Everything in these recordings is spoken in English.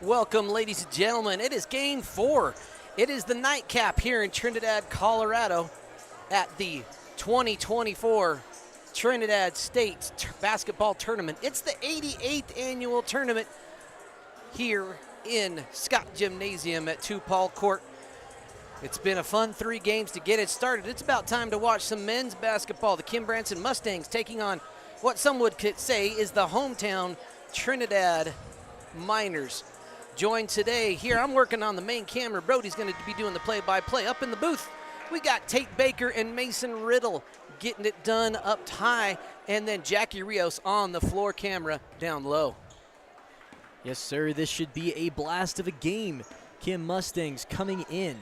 Welcome, ladies and gentlemen. It is game 4. It is the nightcap here in Trinidad, Colorado at the 2024 Trinidad State Basketball Tournament. It's the 88th annual tournament here in Scott Gymnasium at Tupal Court. It's been a fun 3 games to get it started. It's about time to watch some men's basketball. The Kim Branson Mustangs taking on what some would say is the hometown Trinidad Miners. Joined today here, I'm working on the main camera. Brody's going to be doing the play-by-play. Up in the booth, we got Tate Baker and Mason Riddle getting it done up high, and then Jackie Rios on the floor camera down low. Yes, sir, this should be a blast of a game. Kim Mustangs coming in,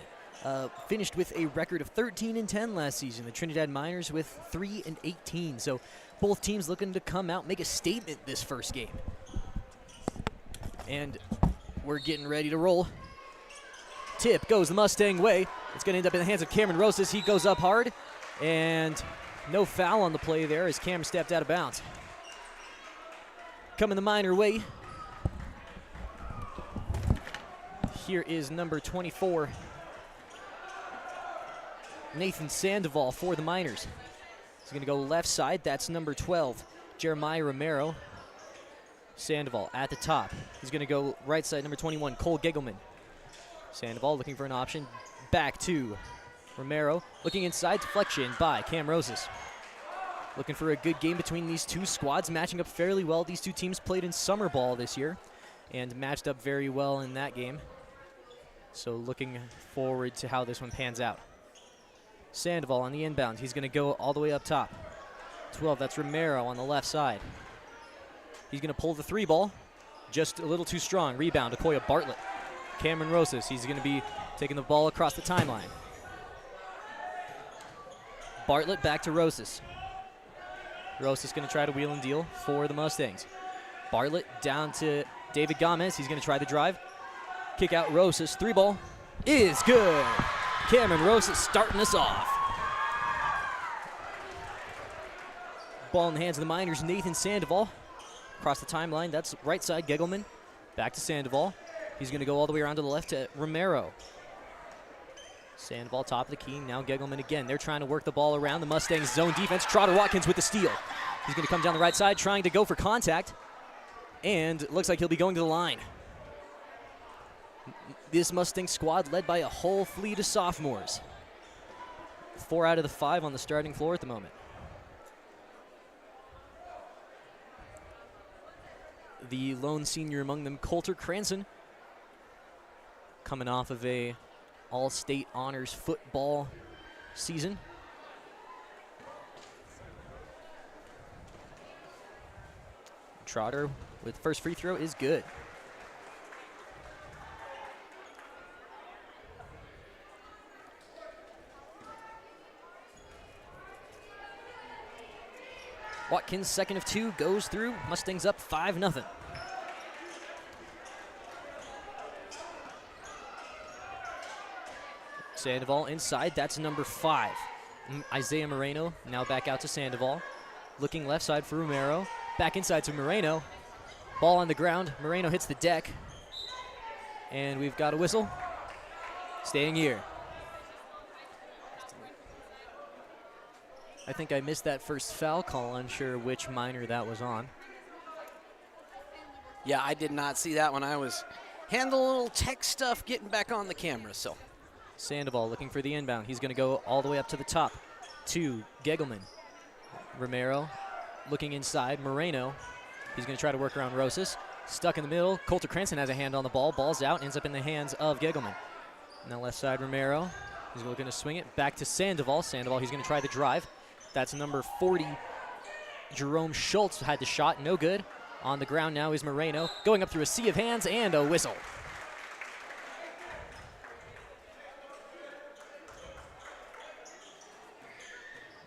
finished with a record of 13-10 last season. The Trinidad Miners with 3-18. So both teams looking to come out, make a statement this first game. And we're getting ready to roll. Tip goes the Mustang way. It's going to end up in the hands of Cameron Rosas. He goes up hard, and no foul on the play there as Cameron stepped out of bounds. Coming the Miner way. Here is number 24, Nathan Sandoval for the Miners. He's going to go left side. That's number 12, Jeremiah Romero. Sandoval at the top. He's going to go right side, number 21, Cole Gegelman. Sandoval looking for an option. Back to Romero. Looking inside, deflection by Cam Roses. Looking for a good game between these two squads, matching up fairly well. These two teams played in summer ball this year and matched up very well in that game. So looking forward to how this one pans out. Sandoval on the inbound. He's going to go all the way up top. 12, that's Romero on the left side. He's going to pull the 3 ball. Just a little too strong. Rebound, Akoya Bartlett. Cameron Rosas, he's going to be taking the ball across the timeline. Bartlett back to Rosas. Rosas going to try to wheel and deal for the Mustangs. Bartlett down to David Gomez. He's going to try the drive. Kick out Rosas. 3 ball is good. Cameron Rosas starting us off. Ball in the hands of the Miners. Nathan Sandoval. Across the timeline, that's right side, Gegelman. Back to Sandoval. He's going to go all the way around to the left to Romero. Sandoval top of the key, now Gegelman again. They're trying to work the ball around. The Mustangs zone defense. Trotter Watkins with the steal. He's going to come down the right side, trying to go for contact. And it looks like he'll be going to the line. This Mustang squad led by a whole fleet of sophomores. 4 out of the 5 on the starting floor at the moment. The lone senior among them, Coulter Cranston, coming off of a all-state honors football season. Trotter with first free throw is good. Watkins, second of 2, goes through. Mustangs up 5-0. Sandoval inside, that's number 5. Isaiah Moreno now back out to Sandoval. Looking left side for Romero. Back inside to Moreno. Ball on the ground. Moreno hits the deck. And we've got a whistle. Staying here. I think I missed that first foul call. Unsure which Miner that was on. Yeah, I did not see that one. I was handling a little tech stuff, getting back on the camera, so. Sandoval looking for the inbound. He's going to go all the way up to the top to Gegelman. Romero looking inside. Moreno. He's going to try to work around Rosas. Stuck in the middle. Coulter Cranston has a hand on the ball. Ball's out. Ends up in the hands of Gegelman. Now left side Romero. He's looking to swing it back to Sandoval. Sandoval, he's going to try the drive. That's number 40. Jerome Schultz had the shot. No good. On the ground now is Moreno. Going up through a sea of hands and a whistle.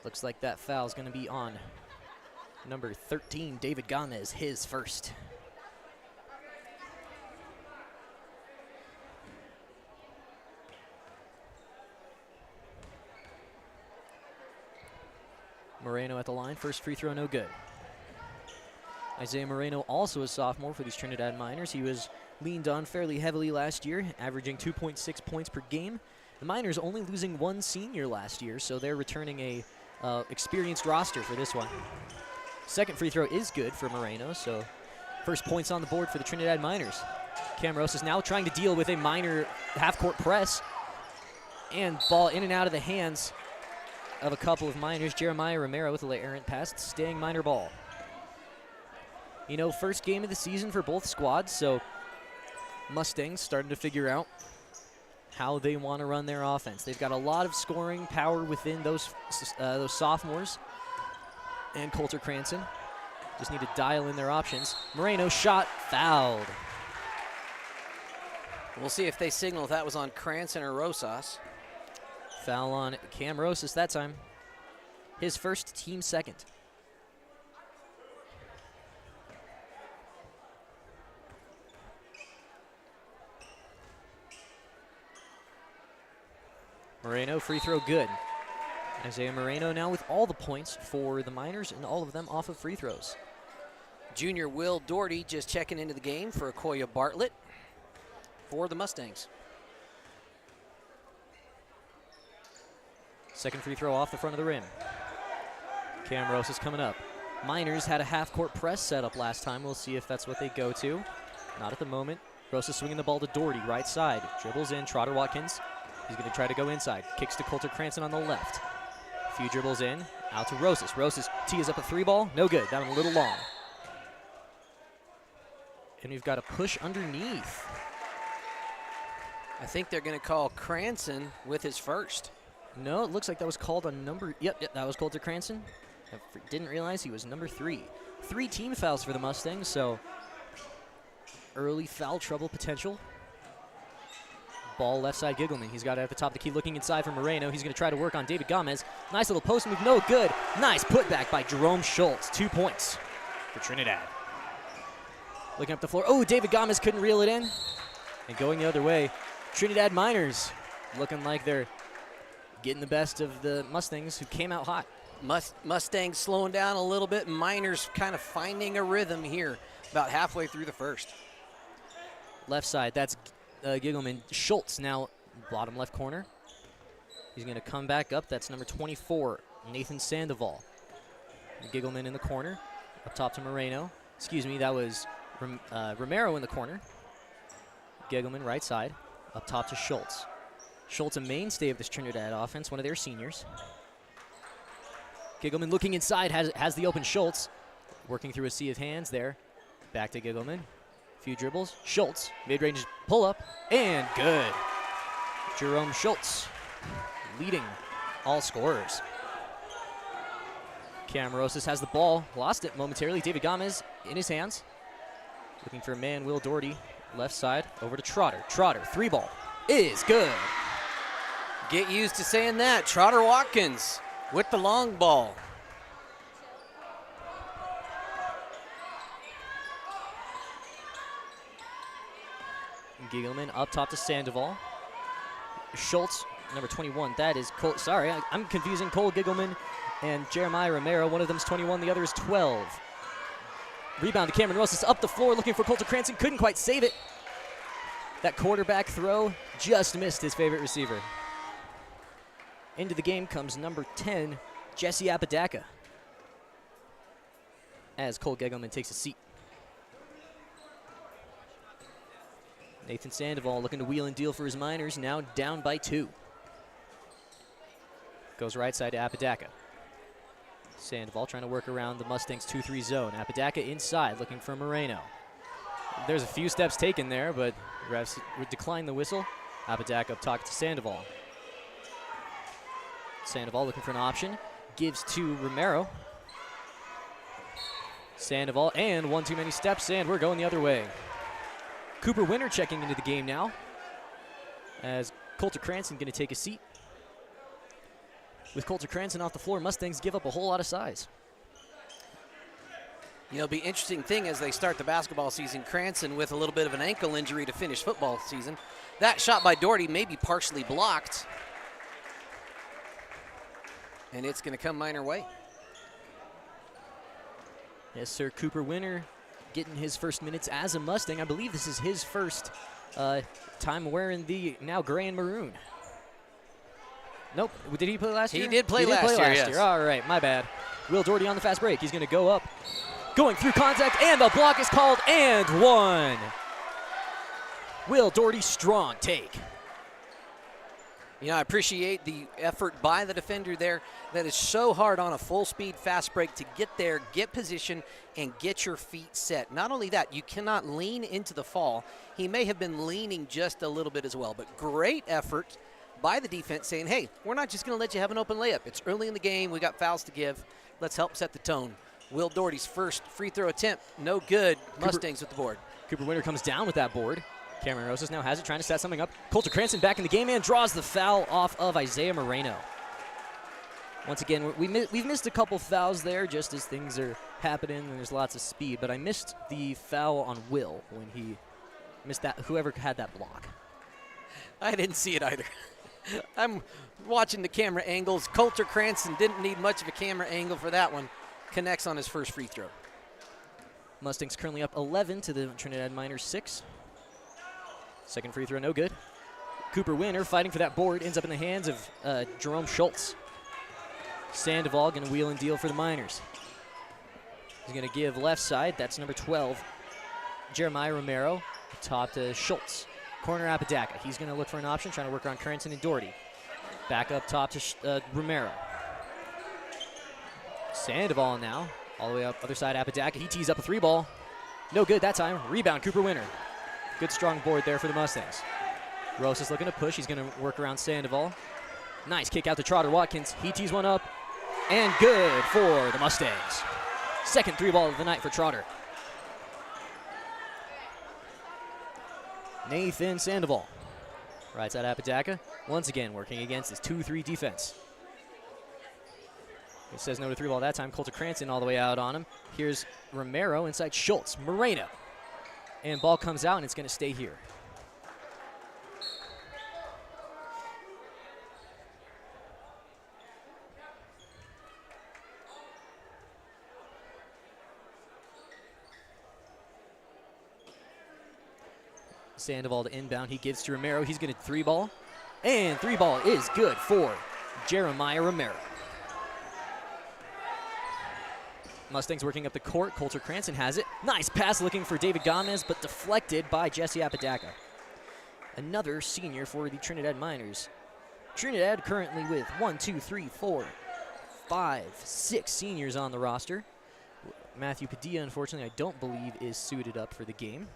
Looks like that foul is going to be on number 13, David Gomez, his first. Moreno at the line, first free throw, no good. Isaiah Moreno, also a sophomore for these Trinidad Miners. He was leaned on fairly heavily last year, averaging 2.6 points per game. The Miners only losing one senior last year, so they're returning a experienced roster for this one. Second free throw is good for Moreno, so first points on the board for the Trinidad Miners. Camaros is now trying to deal with a Miner half-court press, and ball in and out of the hands of a couple of Miners. Jeremiah Romero with a late errant pass, staying Miner ball. You know, first game of the season for both squads, so Mustangs starting to figure out how they want to run their offense. They've got a lot of scoring power within those sophomores and Coulter Cranston. Just need to dial in their options. Moreno shot, fouled. We'll see if they signal if that was on Cranston or Rosas. Foul on Cam Rosas that time. His first, team second. Moreno, free throw good. Isaiah Moreno now with all the points for the Miners, and all of them off of free throws. Junior Will Doherty just checking into the game for Akoya Bartlett for the Mustangs. Second free throw off the front of the rim. Cam Rosas coming up. Miners had a half-court press set up last time. We'll see if that's what they go to. Not at the moment. Rosas swinging the ball to Doherty, right side. Dribbles in, Trotter Watkins. He's going to try to go inside. Kicks to Coulter Cranston on the left. Few dribbles in, out to Rosas. Rosas tees up a three ball. No good, down a little long. And we've got a push underneath. I think they're going to call Cranston with his first. No, it looks like that was called on number, yep, that was Coulter Cranston. I didn't realize he was number 3. 3 team fouls for the Mustangs, so early foul trouble potential. Ball left side, Giggleman. He's got it at the top of the key, looking inside for Moreno. He's going to try to work on David Gomez. Nice little post move, no good. Nice putback by Jerome Schultz. 2 points for Trinidad. Looking up the floor. Oh, David Gomez couldn't reel it in. And going the other way, Trinidad Miners looking like they're getting the best of the Mustangs, who came out hot. Mustangs slowing down a little bit. Miners kind of finding a rhythm here about halfway through the first. Left side, that's Giggleman. Schultz now bottom left corner. He's going to come back up. That's number 24, Nathan Sandoval. Giggleman in the corner. Up top to Moreno. Excuse me, that was Romero in the corner. Giggleman right side. Up top to Schultz. Schultz, a mainstay of this Trinidad offense, one of their seniors. Giggleman looking inside, has the open Schultz. Working through a sea of hands there. Back to Giggleman. Few dribbles. Schultz, mid-range pull-up, and good. Jerome Schultz leading all scorers. Cam Rosas has the ball, lost it momentarily. David Gomez in his hands. Looking for a man, Will Doherty, left side, over to Trotter. Trotter, 3 ball, is good. Get used to saying that. Trotter Watkins with the long ball. Giggleman up top to Sandoval. Schultz, number 21. That is Cole. Sorry, I'm confusing Cole Giggleman and Jeremiah Romero. One of them's 21, the other is 12. Rebound to Cameron Rosas up the floor, looking for Coulter Cranston. Couldn't quite save it. That quarterback throw just missed his favorite receiver. Into the game comes number 10, Jesse Apodaca, as Cole Giggleman takes a seat. Nathan Sandoval looking to wheel and deal for his Miners, now down by 2. Goes right side to Apodaca. Sandoval trying to work around the Mustangs 2-3 zone. Apodaca inside looking for Moreno. There's a few steps taken there, but refs would decline the whistle. Apodaca up top to Sandoval. Sandoval looking for an option. Gives to Romero. Sandoval, and one too many steps, and we're going the other way. Cooper Winter checking into the game now, as Coulter Cranston going to take a seat. With Coulter Cranston off the floor, Mustangs give up a whole lot of size. You know, it'll be an interesting thing as they start the basketball season. Cranston with a little bit of an ankle injury to finish football season. That shot by Doherty may be partially blocked. And it's going to come Miner way. Yes, sir. Cooper Winter getting his first minutes as a Mustang. I believe this is his first time wearing the now gray and maroon. Nope. Did he play last year? He did play last year, yes. All right, my bad. Will Doherty on the fast break. He's going to go up. Going through contact, and the block is called, and one. Will Doherty, strong take. You know, I appreciate the effort by the defender there. That is so hard on a full-speed fast break to get there, get position, and get your feet set. Not only that, you cannot lean into the fall. He may have been leaning just a little bit as well, but great effort by the defense saying, hey, we're not just going to let you have an open layup. It's early in the game. We got fouls to give. Let's help set the tone. Will Doherty's first free throw attempt, no good. Mustangs with the board. Cooper Winter comes down with that board. Cameron Rosas now has it, trying to set something up. Coulter Cranston back in the game and draws the foul off of Isaiah Moreno. Once again, we've missed a couple fouls there just as things are happening and there's lots of speed, but I missed the foul on Will when he missed that, whoever had that block. I didn't see it either. I'm watching the camera angles. Coulter Cranston didn't need much of a camera angle for that one. Connects on his first free throw. Mustangs currently up 11 to the Trinidad Miners 6. Second free throw, no good. Cooper Winter fighting for that board, ends up in the hands of Jerome Schultz. Sandoval going to wheel and deal for the Miners. He's going to give left side, that's number 12, Jeremiah Romero, top to Schultz. Corner Apodaca, he's going to look for an option, trying to work around Cranston and Doherty. Back up top to Romero. Sandoval now, all the way up other side Apodaca. He tees up a three ball. No good that time. Rebound, Cooper Winter. Good strong board there for the Mustangs. Rosas looking to push. He's going to work around Sandoval. Nice kick out to Trotter Watkins. He tees one up. And good for the Mustangs. Second three ball of the night for Trotter. Nathan Sandoval. Right side Apodaca. Once again working against his 2-3 defense. He says no to three ball that time. Coulter Cranston all the way out on him. Here's Romero inside Schultz. Moreno. And ball comes out and it's going to stay here. Sandoval to inbound. He gives to Romero. He's going to three ball. And three ball is good for Jeremiah Romero. Mustangs working up the court. Coulter Cranston has it. Nice pass looking for David Gomez, but deflected by Jesse Apodaca. Another senior for the Trinidad Miners. Trinidad currently with 6 seniors on the roster. Matthew Padilla, unfortunately, I don't believe is suited up for the game.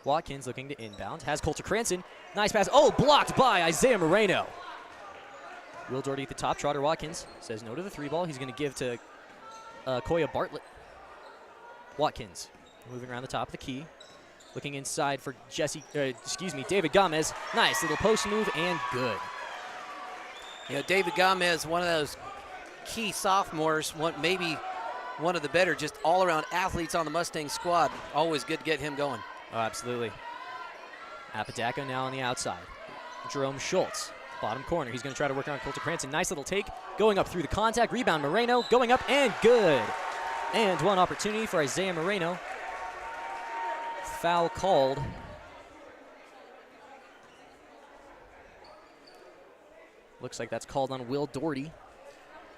Watkins looking to inbound. Has Coulter Cranston. Nice pass. Oh, blocked by Isaiah Moreno. Will Doherty at the top. Trotter Watkins says no to the three ball. He's going to give to Koya Bartlett. Watkins moving around the top of the key. Looking inside for David Gomez. Nice little post move and good. You know, David Gomez, one of those key sophomores, maybe one of the better just all-around athletes on the Mustang squad. Always good to get him going. Oh, absolutely. Apodaca now on the outside. Jerome Schultz, bottom corner. He's going to try to work on Coulter Cranston. Nice little take. Going up through the contact. Rebound, Moreno. Going up and good. And one opportunity for Isaiah Moreno. Foul called. Looks like that's called on Will Doherty.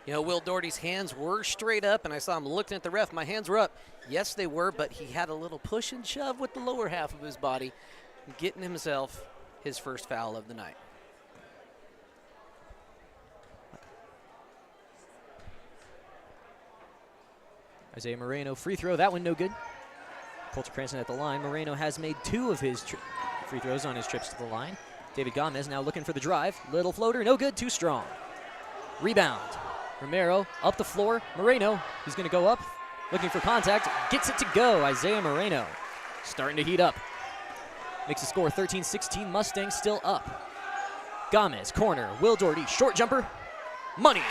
You know, Will Doherty's hands were straight up, and I saw him looking at the ref. My hands were up. Yes, they were, but he had a little push and shove with the lower half of his body, getting himself his first foul of the night. Isaiah Moreno, free throw. That one no good. Coulter Cranston at the line. Moreno has made 2 of his free throws on his trips to the line. David Gomez now looking for the drive. Little floater, no good, too strong. Rebound. Romero up the floor. Moreno, he's going to go up, looking for contact. Gets it to go. Isaiah Moreno starting to heat up. Makes the score 13-16. Mustangs still up. Gomez, corner. Will Doherty, short jumper. Money.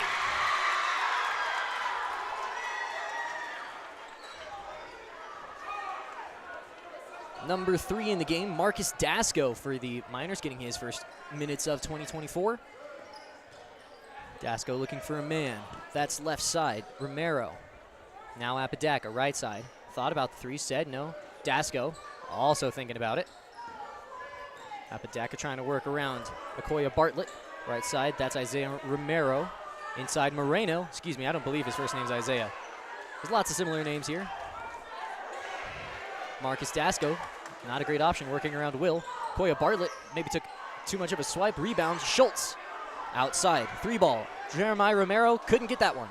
Number 3 in the game, Marcus Dasco for the Miners, getting his first minutes of 2024. Dasco looking for a man. That's left side. Romero. Now Apodaca, right side. thought about the three, said no. Dasco also thinking about it. Apodaca trying to work around Okoye Bartlett. Right side, that's Isaiah Romero. Inside Moreno, excuse me, I don't believe his first name's Isaiah. There's lots of similar names here. Marcus Dasco, not a great option, working around Will. Okoye Bartlett maybe took too much of a swipe. Rebound, Schultz outside, 3-ball. Jeremiah Romero couldn't get that one.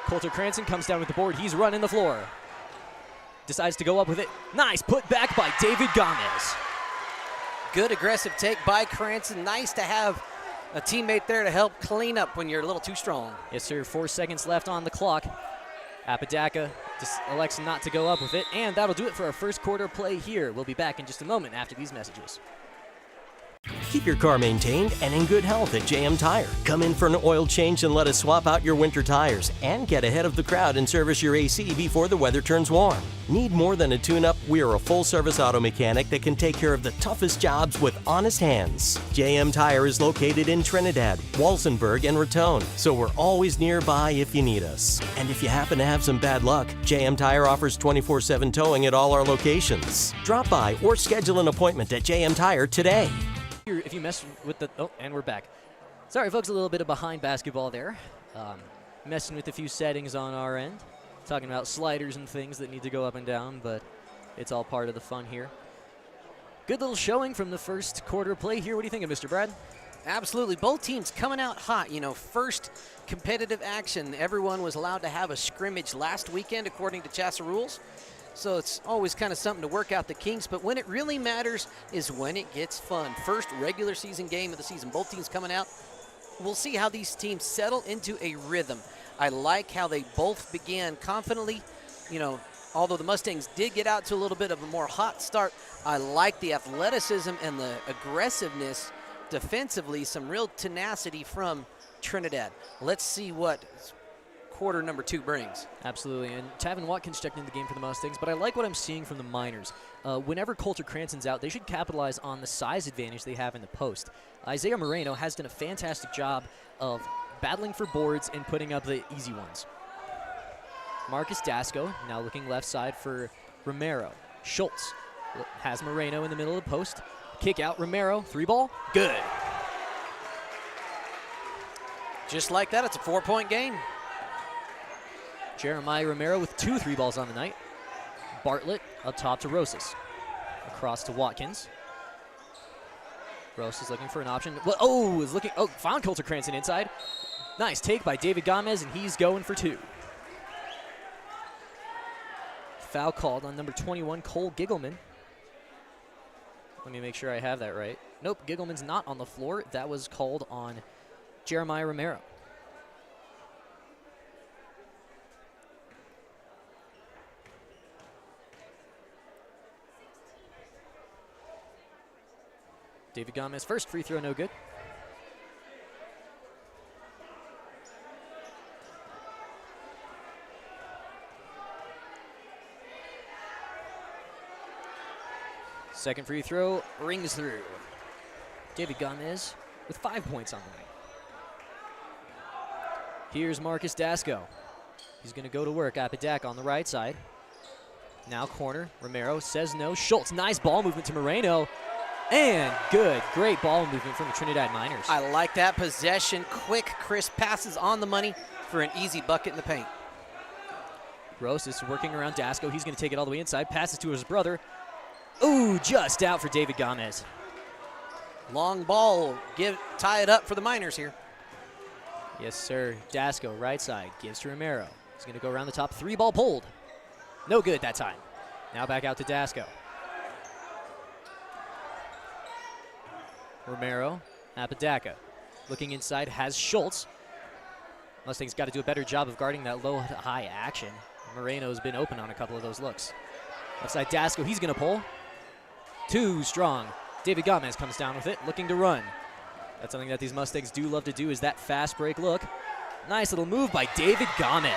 Coulter Cranston comes down with the board. He's running the floor. Decides to go up with it. Nice put back by David Gomez. Good aggressive take by Cranston. Nice to have a teammate there to help clean up when you're a little too strong. Yes, sir. 4 seconds left on the clock. Apodaca just elects not to go up with it, and that'll do it for our first quarter play here. We'll be back in just a moment after these messages. Keep your car maintained and in good health at JM Tire. Come in for an oil change and let us swap out your winter tires and get ahead of the crowd and service your AC before the weather turns warm. Need more than a tune-up? We are a full-service auto mechanic that can take care of the toughest jobs with honest hands. JM Tire is located in Trinidad, Walsenburg, and Raton, so we're always nearby if you need us. And if you happen to have some bad luck, JM Tire offers 24/7 towing at all our locations. Drop by or schedule an appointment at JM Tire today. If you mess with the, oh, and we're back. Sorry, folks, a little bit of behind basketball there. Messing with a few settings on our end. Talking about sliders and things that need to go up and down, but it's all part of the fun here. Good little showing from the first quarter play here. What do you think of Mr. Brad? Absolutely. Both teams coming out hot. You know, first competitive action. Everyone was allowed to have a scrimmage last weekend according to Chassa rules. So it's always kind of something to work out the kinks, but when it really matters is when it gets fun. First regular season game of the season. Both teams coming out. We'll see how these teams settle into a rhythm. I like how they both began confidently. You know, although the Mustangs did get out to a little bit of a more hot start, I like the athleticism and the aggressiveness defensively, some real tenacity from Trinidad. Let's see what quarter number 2 brings. Absolutely, and Tavin Watkins checked into the game for the Mustangs, but I like what I'm seeing from the Miners. Whenever Coulter Cranston's out, they should capitalize on the size advantage they have in the post. Isaiah Moreno has done a fantastic job of battling for boards and putting up the easy ones. Marcus Dasco now looking left side for Romero. Schultz has Moreno in the middle of the post. Kick out, Romero, 3-ball, good. Just like that, it's a 4-point game. Jeremiah Romero with 2 3-balls on the night. Bartlett up top to Rosas. Across to Watkins. Rosas looking for an option. Well, found Coulter Cranston inside. Nice take by David Gomez, and he's going for 2. Foul called on number 21, Cole Giggleman. Let me make sure I have that right. Nope, Giggleman's not on the floor. That was called on Jeremiah Romero. David Gomez, first free throw, no good. Second free throw rings through. David Gomez with 5 points on the night. Here's Marcus Dasco. He's going to go to work. Apodaca on the right side. Now corner. Romero says no. Schultz, nice ball movement to Moreno. And good, great ball movement from the Trinidad Miners. I like that possession. Quick, crisp passes on the money for an easy bucket in the paint. Rosas working around Dasco. He's going to take it all the way inside. Passes to his brother. Ooh, just out for David Gomez. Long ball, tie it up for the Miners here. Yes, sir. Dasco, right side, gives to Romero. He's going to go around the top. 3-ball pulled. No good that time. Now back out to Dasco. Romero, Apodaca. Looking inside, has Schultz. Mustangs got to do a better job of guarding that low-high action. Moreno's been open on a couple of those looks. Left side, Dasco, he's going to pull. Too strong. David Gomez comes down with it, looking to run. That's something that these Mustangs do love to do, is that fast break look. Nice little move by David Gomez.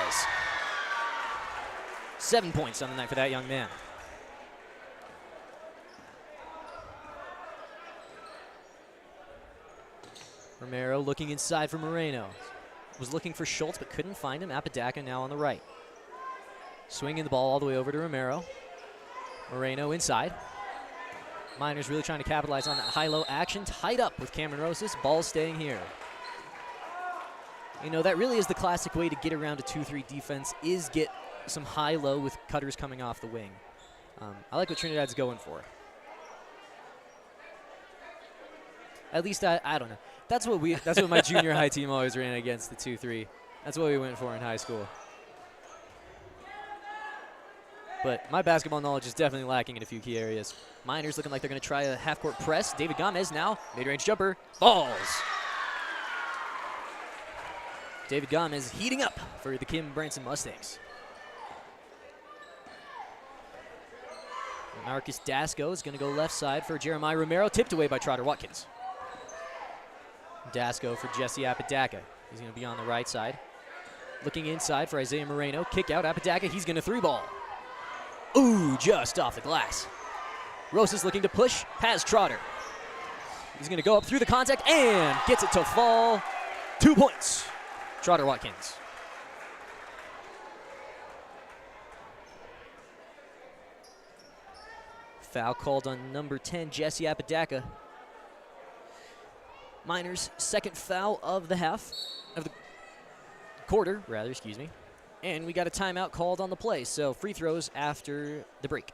7 points on the night for that young man. Romero looking inside for Moreno. Was looking for Schultz but couldn't find him. Apodaca now on the right. Swinging the ball all the way over to Romero. Moreno inside. Miners really trying to capitalize on that high-low action. Tied up with Cameron Rosas. Ball staying here. You know, that really is the classic way to get around a 2-3 defense, is get some high-low with cutters coming off the wing. I like what Trinidad's going for. At least I don't know. That's what my junior high team always ran against, the 2-3. That's what we went for in high school. But my basketball knowledge is definitely lacking in a few key areas. Miners looking like they're going to try a half-court press. David Gomez now, mid-range jumper, falls. David Gomez heating up for the Kim Branson Mustangs. Marcus Dasco is going to go left side for Jeremiah Romero, tipped away by Trotter Watkins. Dasco for Jesse Apodaca. He's going to be on the right side. Looking inside for Isaiah Moreno. Kick out, Apodaca. He's going to three ball. Ooh, just off the glass. Rosas looking to push, has Trotter. He's going to go up through the contact and gets it to fall. 2 points. Trotter Watkins. Foul called on number 10, Jesse Apodaca. Miners' second foul of the quarter, excuse me. And we got a timeout called on the play, so free throws after the break.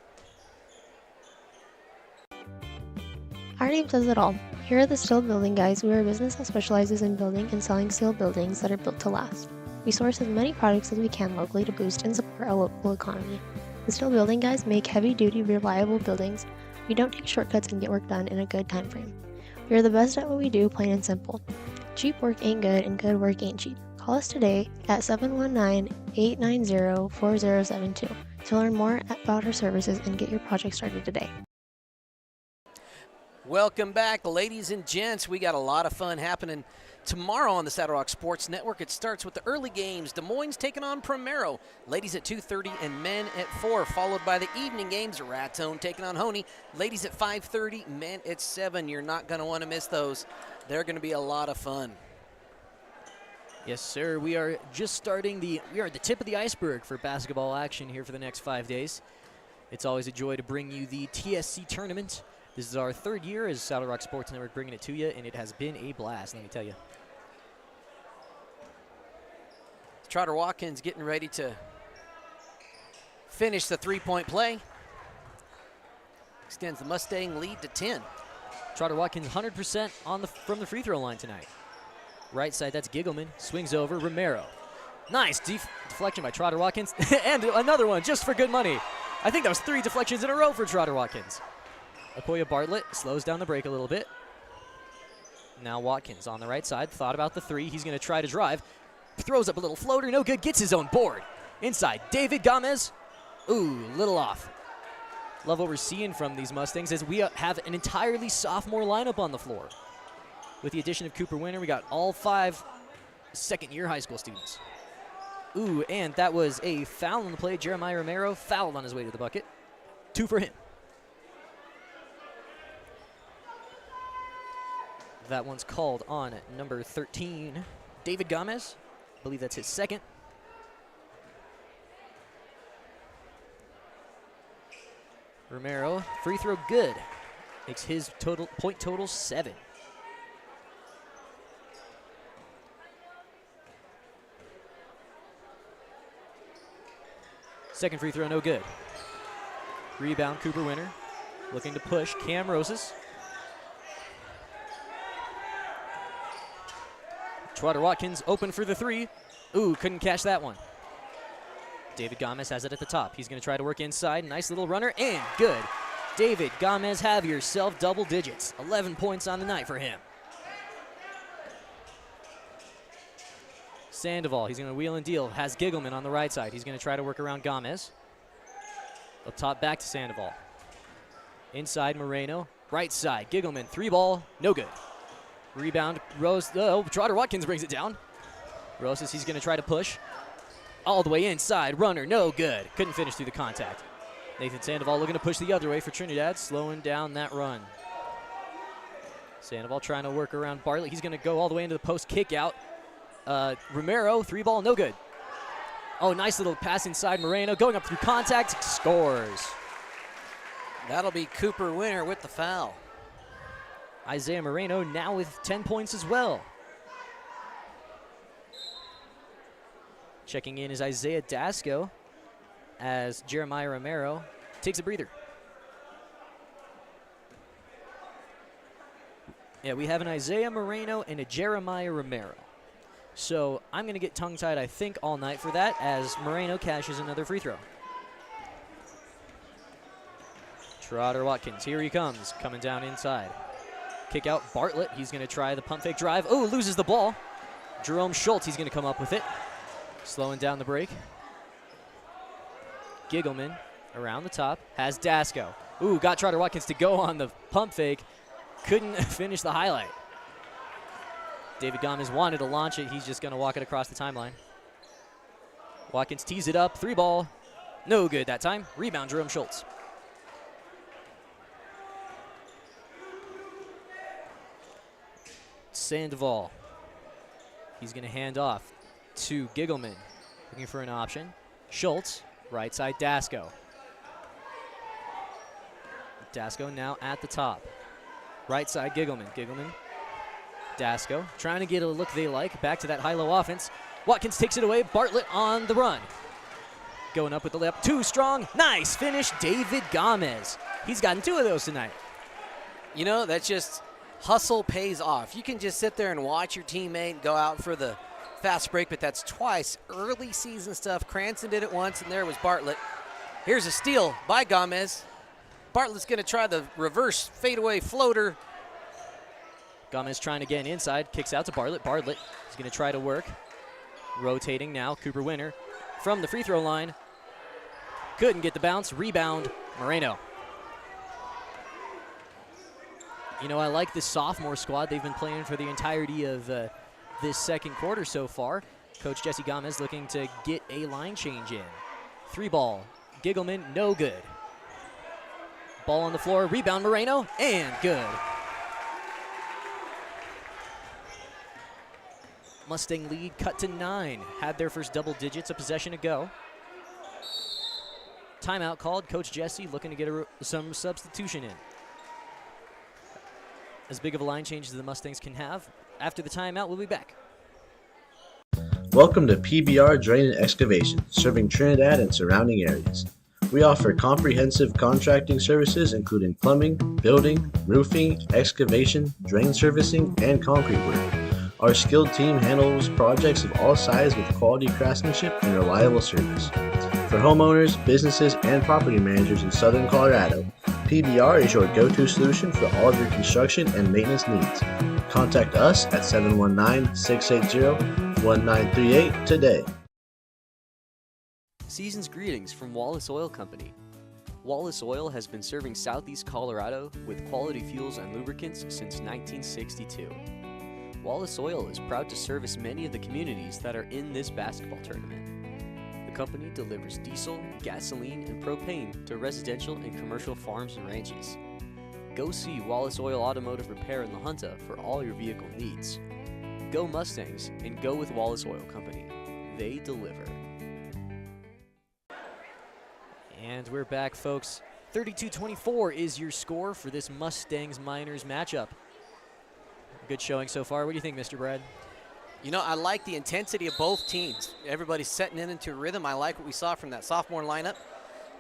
Our name says it all. Here at the Steel Building Guys, we are a business that specializes in building and selling steel buildings that are built to last. We source as many products as we can locally to boost and support our local economy. The Steel Building Guys make heavy-duty, reliable buildings. We don't take shortcuts and get work done in a good time frame. We are the best at what we do, plain and simple. Cheap work ain't good, and good work ain't cheap. Call us today at 719-890-4072 to learn more about our services and get your project started today. Welcome back, ladies and gents. We got a lot of fun happening tomorrow on the Saddle Rock Sports Network. It starts with the early games. Des Moines taking on Primero. Ladies at 2:30 and men at 4, followed by the evening games. Raton taking on Honey. Ladies at 5:30, men at 7. You're not going to want to miss those. They're going to be a lot of fun. Yes, sir. We are just starting we are at the tip of the iceberg for basketball action here for the next 5 days. It's always a joy to bring you the TSC tournament. This is our third year as Saddle Rock Sports Network bringing it to you, and it has been a blast, let me tell you. Trotter Watkins getting ready to finish the three-point play. Extends the Mustang lead to 10. Trotter Watkins 100% from the free throw line tonight. Right side, that's Giggleman. Swings over, Romero. Nice deflection by Trotter Watkins. And another one just for good money. I think that was 3 deflections in a row for Trotter Watkins. Akoya Bartlett slows down the break a little bit. Now Watkins on the right side. Thought about the 3. He's going to try to drive. Throws up a little floater. No good. Gets his own board. Inside, David Gomez. Ooh, little off. Love what we're seeing from these Mustangs as we have an entirely sophomore lineup on the floor. With the addition of Cooper Winter, we got all 5 second-year high school students. Ooh, and that was a foul on the play. Jeremiah Romero fouled on his way to the bucket. 2 for him. That one's called on number 13, David Gomez. I believe that's his second. Romero, free throw good. Makes his point total 7. Second free throw, no good. Rebound, Cooper Winter. Looking to push, Cam Rosas. Trotter Watkins open for the 3. Ooh, couldn't catch that one. David Gomez has it at the top. He's going to try to work inside. Nice little runner, and good. David Gomez, have yourself double digits. 11 points on the night for him. Sandoval, he's going to wheel and deal. Has Giggleman on the right side. He's going to try to work around Gomez. Up top, back to Sandoval. Inside, Moreno. Right side, Giggleman. 3 ball, no good. Rebound, Trotter Watkins brings it down. Rosas, he's going to try to push. All the way inside, runner, no good. Couldn't finish through the contact. Nathan Sandoval looking to push the other way for Trinidad, slowing down that run. Sandoval trying to work around Bartlett. He's going to go all the way into the post, kick out. Romero, 3 ball, no good. Oh, nice little pass inside. Moreno going up through contact, scores. That'll be Cooper Winter with the foul. Isaiah Moreno now with 10 points as well. Checking in is Isaiah Dasco as Jeremiah Romero takes a breather. Yeah, we have an Isaiah Moreno and a Jeremiah Romero. So I'm going to get tongue-tied, I think, all night for that as Moreno cashes another free throw. Trotter Watkins, here he comes, coming down inside. Kick out Bartlett, he's going to try the pump fake drive. Oh, loses the ball. Jerome Schultz, he's going to come up with it. Slowing down the break. Giggleman around the top, has Dasco. Ooh, got Trotter Watkins to go on the pump fake. Couldn't finish the highlight. David Gomez wanted to launch it. He's just going to walk it across the timeline. Watkins tees it up. 3-ball. No good that time. Rebound, Jerome Schultz. Sandoval. He's going to hand off to Giggleman. Looking for an option. Schultz, right side Dasco. Dasco now at the top. Right side Giggleman. Giggleman. Dasco trying to get a look they like. Back to that high-low offense. Watkins takes it away. Bartlett on the run. Going up with the layup. Too strong. Nice finish, David Gomez. He's gotten 2 of those tonight. You know, that's just hustle pays off. You can just sit there and watch your teammate go out for the fast break, but that's twice. Early season stuff. Cranston did it once, and there was Bartlett. Here's a steal by Gomez. Bartlett's going to try the reverse fadeaway floater. Gomez trying to get inside, kicks out to Bartlett. Bartlett is going to try to work. Rotating now, Cooper Winter from the free throw line. Couldn't get the bounce. Rebound, Moreno. You know, I like this sophomore squad. They've been playing for the entirety of this second quarter so far. Coach Jesse Gomez looking to get a line change in. 3-ball, Giggleman, no good. Ball on the floor, rebound Moreno, and good. Mustang lead cut to 9. Had their first double digits, a possession to go. Timeout called. Coach Jesse looking to get some substitution in. As big of a line change as the Mustangs can have. After the timeout, we'll be back. Welcome to PBR Drain and Excavation, serving Trinidad and surrounding areas. We offer comprehensive contracting services including plumbing, building, roofing, excavation, drain servicing, and concrete work. Our skilled team handles projects of all sizes with quality craftsmanship and reliable service. For homeowners, businesses, and property managers in southern Colorado, PBR is your go-to solution for all of your construction and maintenance needs. Contact us at 719-680-1938 today. Season's greetings from Wallace Oil Company. Wallace Oil has been serving southeast Colorado with quality fuels and lubricants since 1962. Wallace Oil is proud to service many of the communities that are in this basketball tournament. The company delivers diesel, gasoline, and propane to residential and commercial farms and ranches. Go see Wallace Oil Automotive Repair in La Junta for all your vehicle needs. Go Mustangs and go with Wallace Oil Company. They deliver. And we're back, folks. 32-24 is your score for this Mustangs-Miners matchup. Good showing so far. What do you think, Mr. Brad? You know, I like the intensity of both teams. Everybody's setting in into a rhythm. I like what we saw from that sophomore lineup.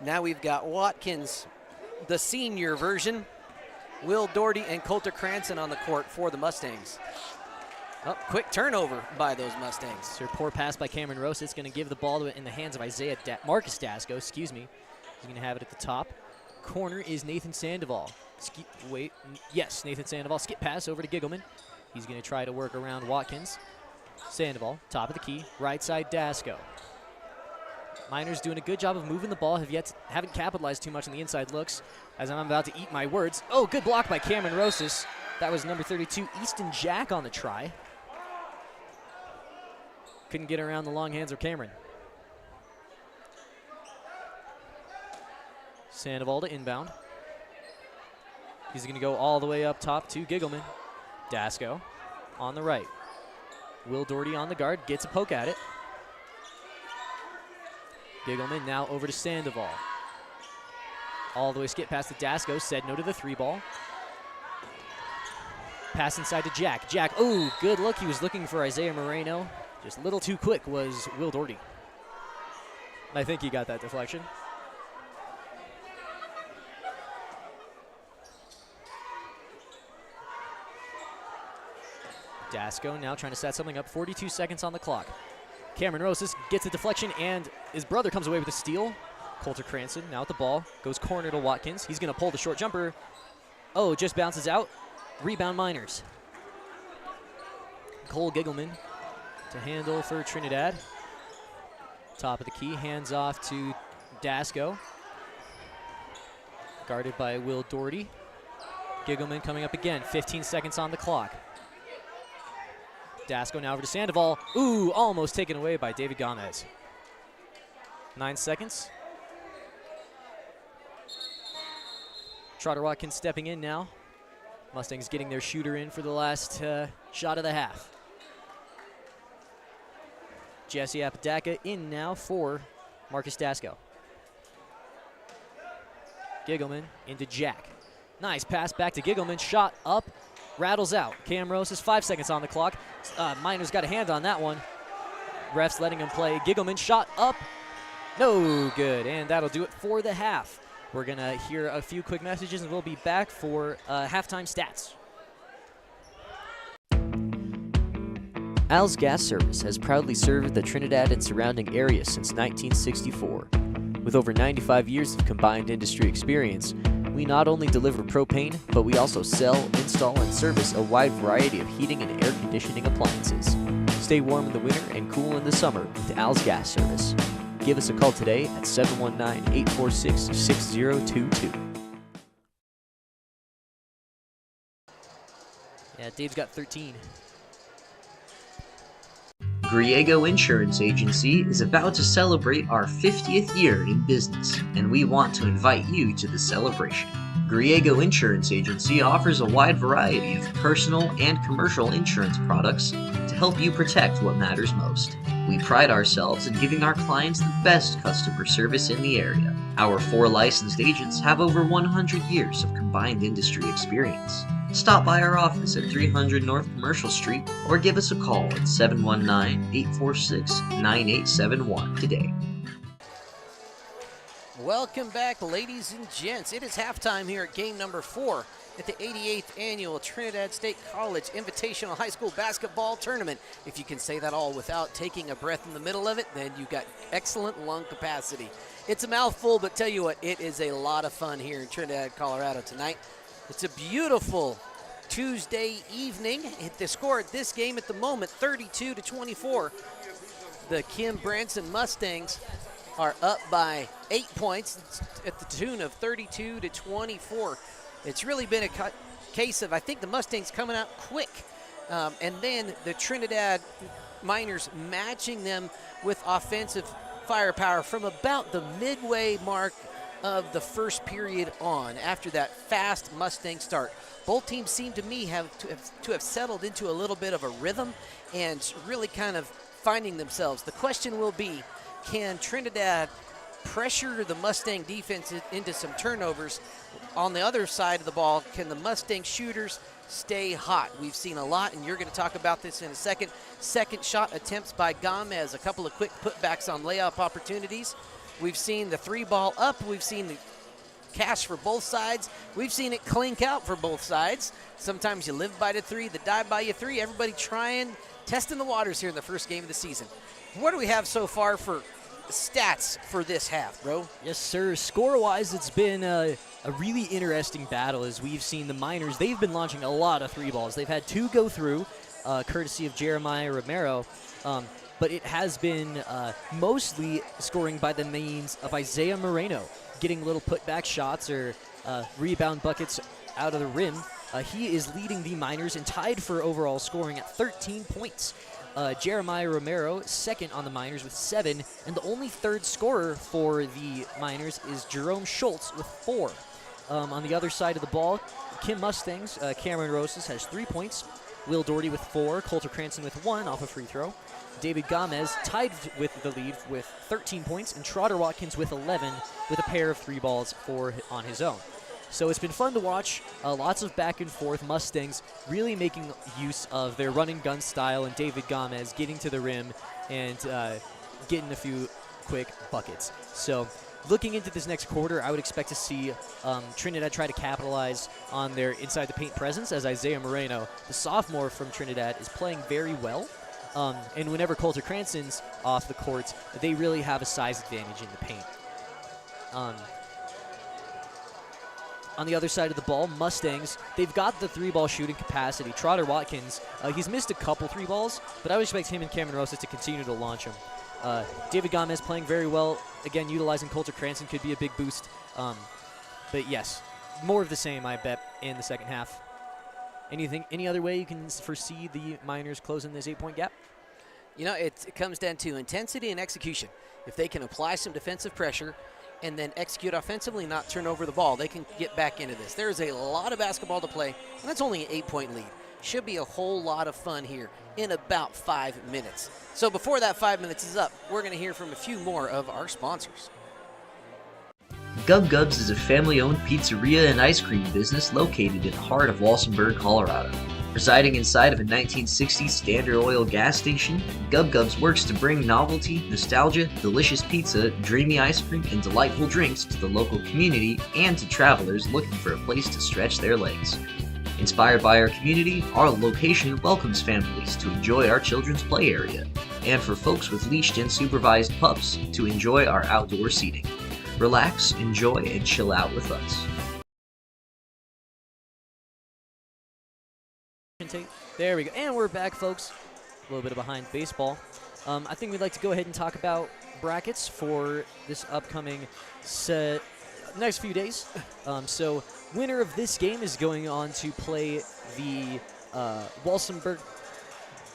Now we've got Watkins, the senior version, Will Doherty, and Coulter Cranston on the court for the Mustangs. Oh, quick turnover by those Mustangs. So a poor pass by Cameron Rose. It's going to give the ball in the hands of Marcus Dasco. Excuse me. He's going to have it at the top. Corner is Nathan Sandoval. Yes, Nathan Sandoval. Skip pass over to Giggleman. He's going to try to work around Watkins. Sandoval, top of the key, right side Dasco. Miners doing a good job of moving the ball. Haven't capitalized too much on the inside looks. As I'm about to eat my words. Oh, good block by Cameron Rosas. That was number 32, Easton Jack on the try. Couldn't get around the long hands of Cameron. Sandoval to inbound. He's going to go all the way up top to Giggleman. Dasco on the right. Will Doherty on the guard, gets a poke at it. Giggleman now over to Sandoval. All the way skip past the Dasco, said no to the 3-ball. Pass inside to Jack. Jack, ooh, good look. He was looking for Isaiah Moreno. Just a little too quick was Will Doherty. I think he got that deflection. Dasco now trying to set something up. 42 seconds on the clock. Cameron Rosas gets a deflection, and his brother comes away with a steal. Coulter Cranston now at the ball. Goes corner to Watkins. He's going to pull the short jumper. Oh, just bounces out. Rebound Miners. Cole Giggleman to handle for Trinidad. Top of the key, hands off to Dasco. Guarded by Will Doherty. Giggleman coming up again, 15 seconds on the clock. Dasco now over to Sandoval. Ooh, almost taken away by David Gomez. 9 seconds. Trotter Watkins stepping in now. Mustangs getting their shooter in for the last shot of the half. Jesse Apodaca in now for Marcus Dasco. Giggleman into Jack. Nice pass back to Giggleman. Shot up, rattles out. Cam Rosas, 5 seconds on the clock. Miners got a hand on that one. Refs letting him play. Giggleman shot up, no good, and that'll do it for the half. We're going to hear a few quick messages, and we'll be back for halftime stats. Al's Gas Service has proudly served the Trinidad and surrounding area since 1964. With over 95 years of combined industry experience, we not only deliver propane, but we also sell, install, and service a wide variety of heating and air conditioning appliances. Stay warm in the winter and cool in the summer with Al's Gas Service. Give us a call today at 719-846-6022. Yeah, Dave's got 13. Griego Insurance Agency is about to celebrate our 50th year in business, and we want to invite you to the celebration. Griego Insurance Agency offers a wide variety of personal and commercial insurance products to help you protect what matters most. We pride ourselves in giving our clients the best customer service in the area. Our 4 licensed agents have over 100 years of combined industry experience. Stop by our office at 300 North Commercial Street or give us a call at 719-846-9871 today. Welcome back, ladies and gents. It is halftime here at game number 4 at the 88th Annual Trinidad State College Invitational High School Basketball Tournament. If you can say that all without taking a breath in the middle of it, then you've got excellent lung capacity. It's a mouthful, but tell you what, it is a lot of fun here in Trinidad, Colorado tonight. It's a beautiful Tuesday evening. The score at this game at the moment, 32-24. The Kim Branson Mustangs are up by 8 points at the tune of 32-24. It's really been a case of, I think, the Mustangs coming out quick, and then the Trinidad Miners matching them with offensive firepower from about the midway mark of the first period on, after that fast Mustang start. Both teams seem to me to have settled into a little bit of a rhythm and really kind of finding themselves. The question will be, can Trinidad pressure the Mustang defense into some turnovers? On the other side of the ball, can the Mustang shooters stay hot? We've seen a lot, and you're going to talk about this in a second. Second shot attempts by Gomez, a couple of quick putbacks on layup opportunities. We've seen the 3-ball up. We've seen the cash for both sides. We've seen it clink out for both sides. Sometimes you live by the 3, the die by you 3. Everybody testing the waters here in the first game of the season. What do we have so far for stats for this half, bro? Yes, sir. Score-wise, it's been a really interesting battle as we've seen the Miners. They've been launching a lot of 3-balls. They've had 2 go through, courtesy of Jeremiah Romero. But it has been mostly scoring by the means of Isaiah Moreno, getting little putback shots or rebound buckets out of the rim. He is leading the Miners and tied for overall scoring at 13 points. Jeremiah Romero, second on the Miners with 7, and the only third scorer for the Miners is Jerome Schultz with 4. On the other side of the ball, Kim Mustangs, Cameron Rosas has 3 points. Will Doherty with 4, Coulter Cranston with 1 off a free throw. David Gomez tied with the lead with 13 points, and Trotter Watkins with 11 with a pair of 3 balls on his own. So it's been fun to watch. Lots of back and forth. Mustangs really making use of their run and gun style, and David Gomez getting to the rim and getting a few quick buckets. So looking into this next quarter, I would expect to see Trinidad try to capitalize on their inside the paint presence, as Isaiah Moreno, the sophomore from Trinidad, is playing very well. And whenever Coulter Cranston's off the court, they really have a size advantage in the paint. On the other side of the ball, Mustangs, they've got the 3-ball shooting capacity. Trotter Watkins, he's missed a couple 3 balls, but I would expect him and Cameron Rosas to continue to launch him. David Gomez playing very well. Again, utilizing Coulter Cranston could be a big boost. But yes, more of the same, I bet, in the second half. Any other way you can foresee the Miners closing this 8-point gap? You know, it comes down to intensity and execution. If they can apply some defensive pressure and then execute offensively, not turn over the ball, they can get back into this. There's a lot of basketball to play, and that's only an 8-point lead. Should be a whole lot of fun here in about 5 minutes. So before that 5 minutes is up, we're going to hear from a few more of our sponsors. Gub Gubs is a family-owned pizzeria and ice cream business located in the heart of Walsenburg, Colorado. Residing inside of a 1960s Standard Oil gas station, Gub Gubs works to bring novelty, nostalgia, delicious pizza, dreamy ice cream, and delightful drinks to the local community and to travelers looking for a place to stretch their legs. Inspired by our community, our location welcomes families to enjoy our children's play area, and for folks with leashed and supervised pups to enjoy our outdoor seating. Relax, enjoy, and chill out with us. There we go. And we're back, folks. A little bit of behind baseball. I think we'd like to go ahead and talk about brackets for this upcoming next few days. So winner of this game is going on to play the Walsenburg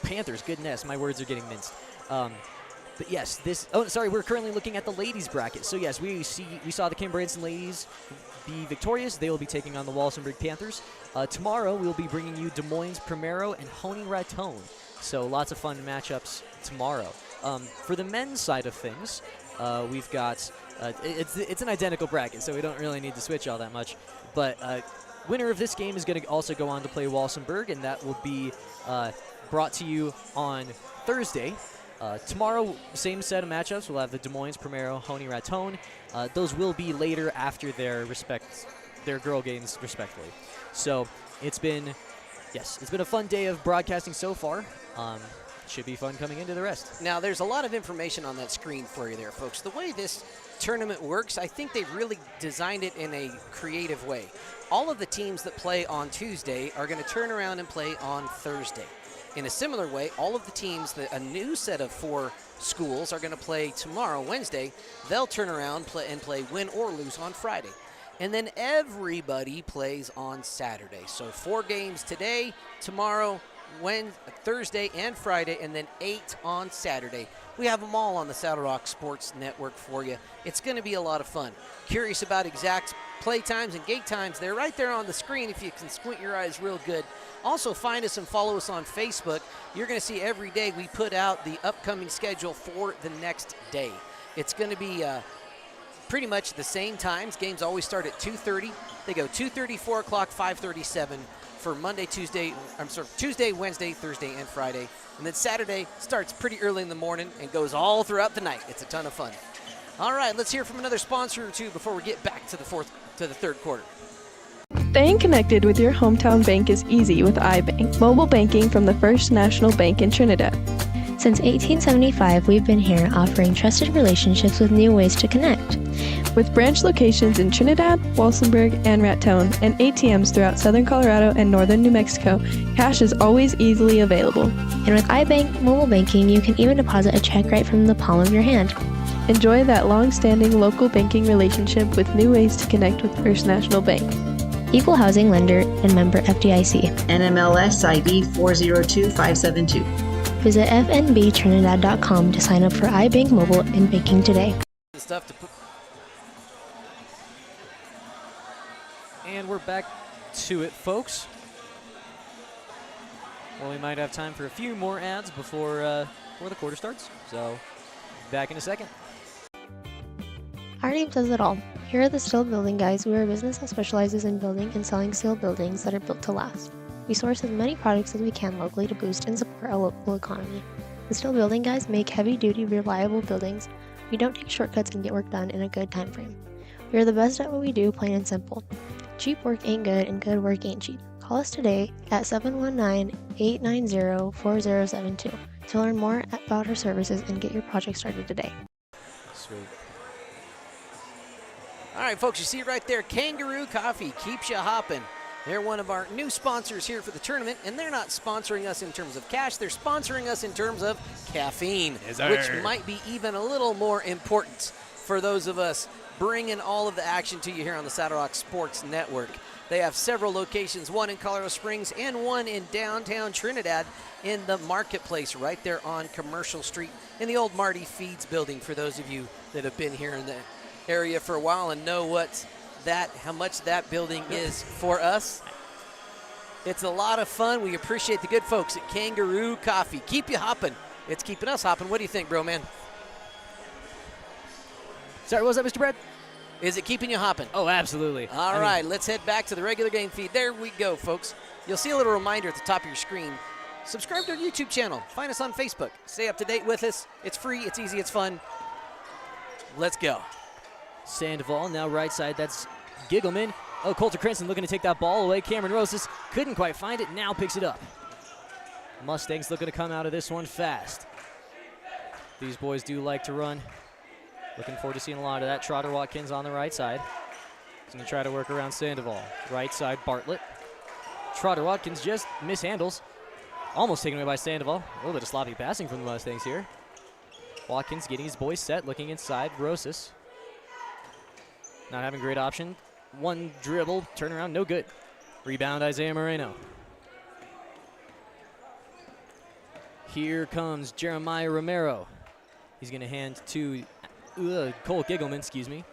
Panthers. Goodness, my words are getting minced. But yes, we're currently looking at the ladies bracket. So yes, we saw the Kim Branson ladies be victorious. They will be taking on the Walsenburg Panthers. Tomorrow we'll be bringing you Des Moines Primero and Honey Raton. So lots of fun matchups tomorrow. For the men's side of things, we've got it's an identical bracket, so we don't really need to switch all that much. But winner of this game is going to also go on to play Walsenburg, and that will be brought to you on Thursday. Tomorrow, same set of matchups. We'll have the Des Moines Primero, Honey Raton. Those will be later after their girl games, respectively. So it's been a fun day of broadcasting so far. Should be fun coming into the rest. Now, there's a lot of information on that screen for you there, folks. The way this tournament works, I think they've really designed it in a creative way. All of the teams that play on Tuesday are going to turn around and play on Thursday. In a similar way, all of the teams, a new set of 4 schools are going to play tomorrow, Wednesday. They'll turn around and play win or lose on Friday. And then everybody plays on Saturday. So 4 games today, tomorrow, Thursday, and Friday, and then 8 on Saturday. We have them all on the Saddle Rock Sports Network for you. It's going to be a lot of fun. Curious about exact play times and gate times? They're right there on the screen if you can squint your eyes real good. Also, find us and follow us on Facebook. You're going to see every day we put out the upcoming schedule for the next day. It's going to be pretty much the same times. Games always start at 2:30. They go 2:30, 4 o'clock, 5:37 for Tuesday, Wednesday, Thursday, and Friday. And then Saturday starts pretty early in the morning and goes all throughout the night. It's a ton of fun. All right, let's hear from another sponsor or two before we get back to the third quarter. Staying connected with your hometown bank is easy with iBank, mobile banking from the First National Bank in Trinidad. Since 1875, we've been here offering trusted relationships with new ways to connect. With branch locations in Trinidad, Walsenburg, and Raton, and ATMs throughout southern Colorado and northern New Mexico, cash is always easily available. And with iBank mobile banking, you can even deposit a check right from the palm of your hand. Enjoy that long-standing local banking relationship with new ways to connect with First National Bank. Equal housing lender and member FDIC. NMLS ID 402572. Visit fnbtrinidad.com to sign up for iBank mobile and banking today. And we're back to it, folks. Well, we might have time for a few more ads before the quarter starts. So, back in a second. Our name says it all. Here are the Steel Building Guys. We are a business that specializes in building and selling steel buildings that are built to last. We source as many products as we can locally to boost and support our local economy. The Steel Building Guys make heavy-duty, reliable buildings. We don't take shortcuts and get work done in a good time frame. We are the best at what we do, plain and simple. Cheap work ain't good, and good work ain't cheap. Call us today at 719-890-4072 to learn more about our services and get your project started today. Sweet. All right, folks, you see it right there. Kangaroo Coffee keeps you hopping. They're one of our new sponsors here for the tournament, and they're not sponsoring us in terms of cash. They're sponsoring us in terms of caffeine, which might be even a little more important for those of us bringing all of the action to you here on the Saddle Rock Sports Network. They have several locations, one in Colorado Springs and one in downtown Trinidad in the marketplace right there on Commercial Street in the old Marty Feeds building, for those of you that have been here in the area for a while and know how much that building is for us. It's a lot of fun. We appreciate the good folks at Kangaroo Coffee. Keep you hopping. It's keeping us hopping. What do you think, bro, man? Sorry, what was that, Mr. Brad? Is it keeping you hopping? Oh, absolutely. All right, let's head back to the regular game feed. There we go, folks. You'll see a little reminder at the top of your screen. Subscribe to our YouTube channel. Find us on Facebook. Stay up to date with us. It's free, it's easy, it's fun. Let's go. Sandoval now right side. That's Giggleman. Oh, Coulter Cranston looking to take that ball away. Cameron Rosas couldn't quite find it. Now picks it up. Mustangs looking to come out of this one fast. These boys do like to run. Looking forward to seeing a lot of that. Trotter Watkins on the right side. He's going to try to work around Sandoval. Right side, Bartlett. Trotter Watkins just mishandles. Almost taken away by Sandoval. A little bit of sloppy passing from the Mustangs here. Watkins getting his boys set, looking inside. Rosas not having a great option. One dribble, turnaround, no good. Rebound, Isaiah Moreno. Here comes Jeremiah Romero. He's going to hand to Cole Giggleman, excuse me.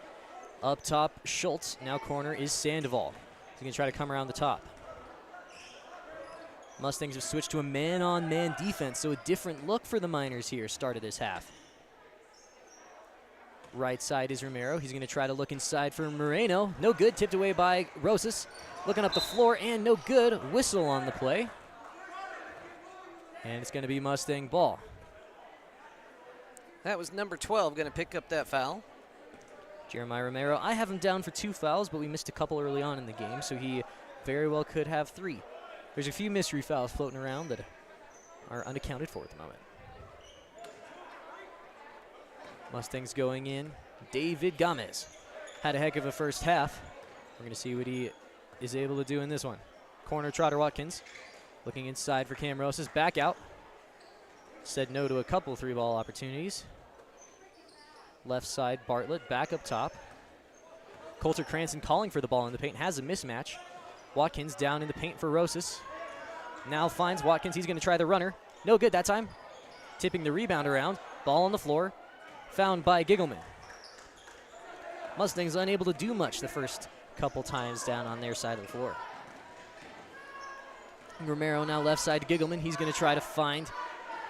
Up top, Schultz. Now corner is Sandoval. He's going to try to come around the top. Mustangs have switched to a man-on-man defense, so a different look for the Miners here start of this half. Right side is Romero. He's going to try to look inside for Moreno. No good. Tipped away by Rosas. Looking up the floor and no good. Whistle on the play. And it's going to be Mustang ball. That was number 12 going to pick up that foul. Jeremiah Romero. I have him down for 2 fouls, but we missed a couple early on in the game, so he very well could have 3. There's a few mystery fouls floating around that are unaccounted for at the moment. Mustangs going in. David Gomez had a heck of a first half. We're going to see what he is able to do in this one. Corner, Trotter Watkins. Looking inside for Cam Rosas. Back out. Said no to a couple 3-ball opportunities. Left side, Bartlett back up top. Coulter Cranston calling for the ball in the paint. Has a mismatch. Watkins down in the paint for Rosas. Now finds Watkins. He's going to try the runner. No good that time. Tipping the rebound around. Ball on the floor. Found by Giggleman. Mustangs unable to do much the first couple times down on their side of the floor. Romero now left side to Giggleman. He's going to try to find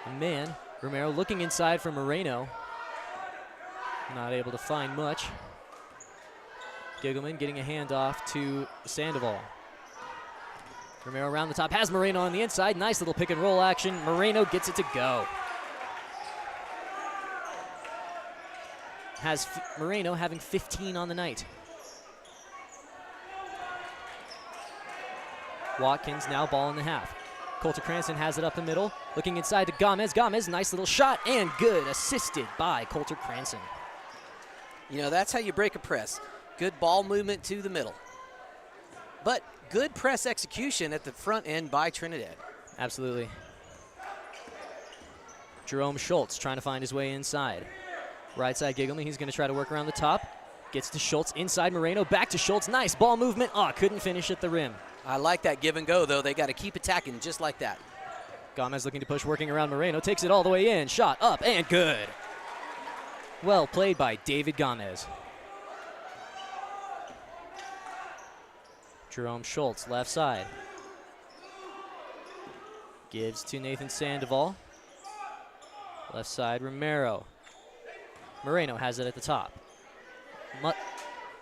a man. Romero looking inside for Moreno. Not able to find much. Giggleman getting a handoff to Sandoval. Romero around the top, has Moreno on the inside. Nice little pick and roll action. Moreno gets it to go. Has Moreno having 15 on the night. Watkins now ball in the half. Coulter Cranston has it up the middle. Looking inside to Gomez. Gomez, nice little shot and good. Assisted by Coulter Cranston. You know, that's how you break a press. Good ball movement to the middle. But good press execution at the front end by Trinidad. Absolutely. Jerome Schultz trying to find his way inside. Right side Giggleman, he's going to try to work around the top. Gets to Schultz, inside Moreno, back to Schultz. Nice ball movement. Oh, couldn't finish at the rim. I like that give and go, though. They got to keep attacking just like that. Gomez looking to push, working around Moreno. Takes it all the way in. Shot up and good. Well played by David Gomez. Jerome Schultz, left side. Gives to Nathan Sandoval. Left side, Romero. Moreno has it at the top.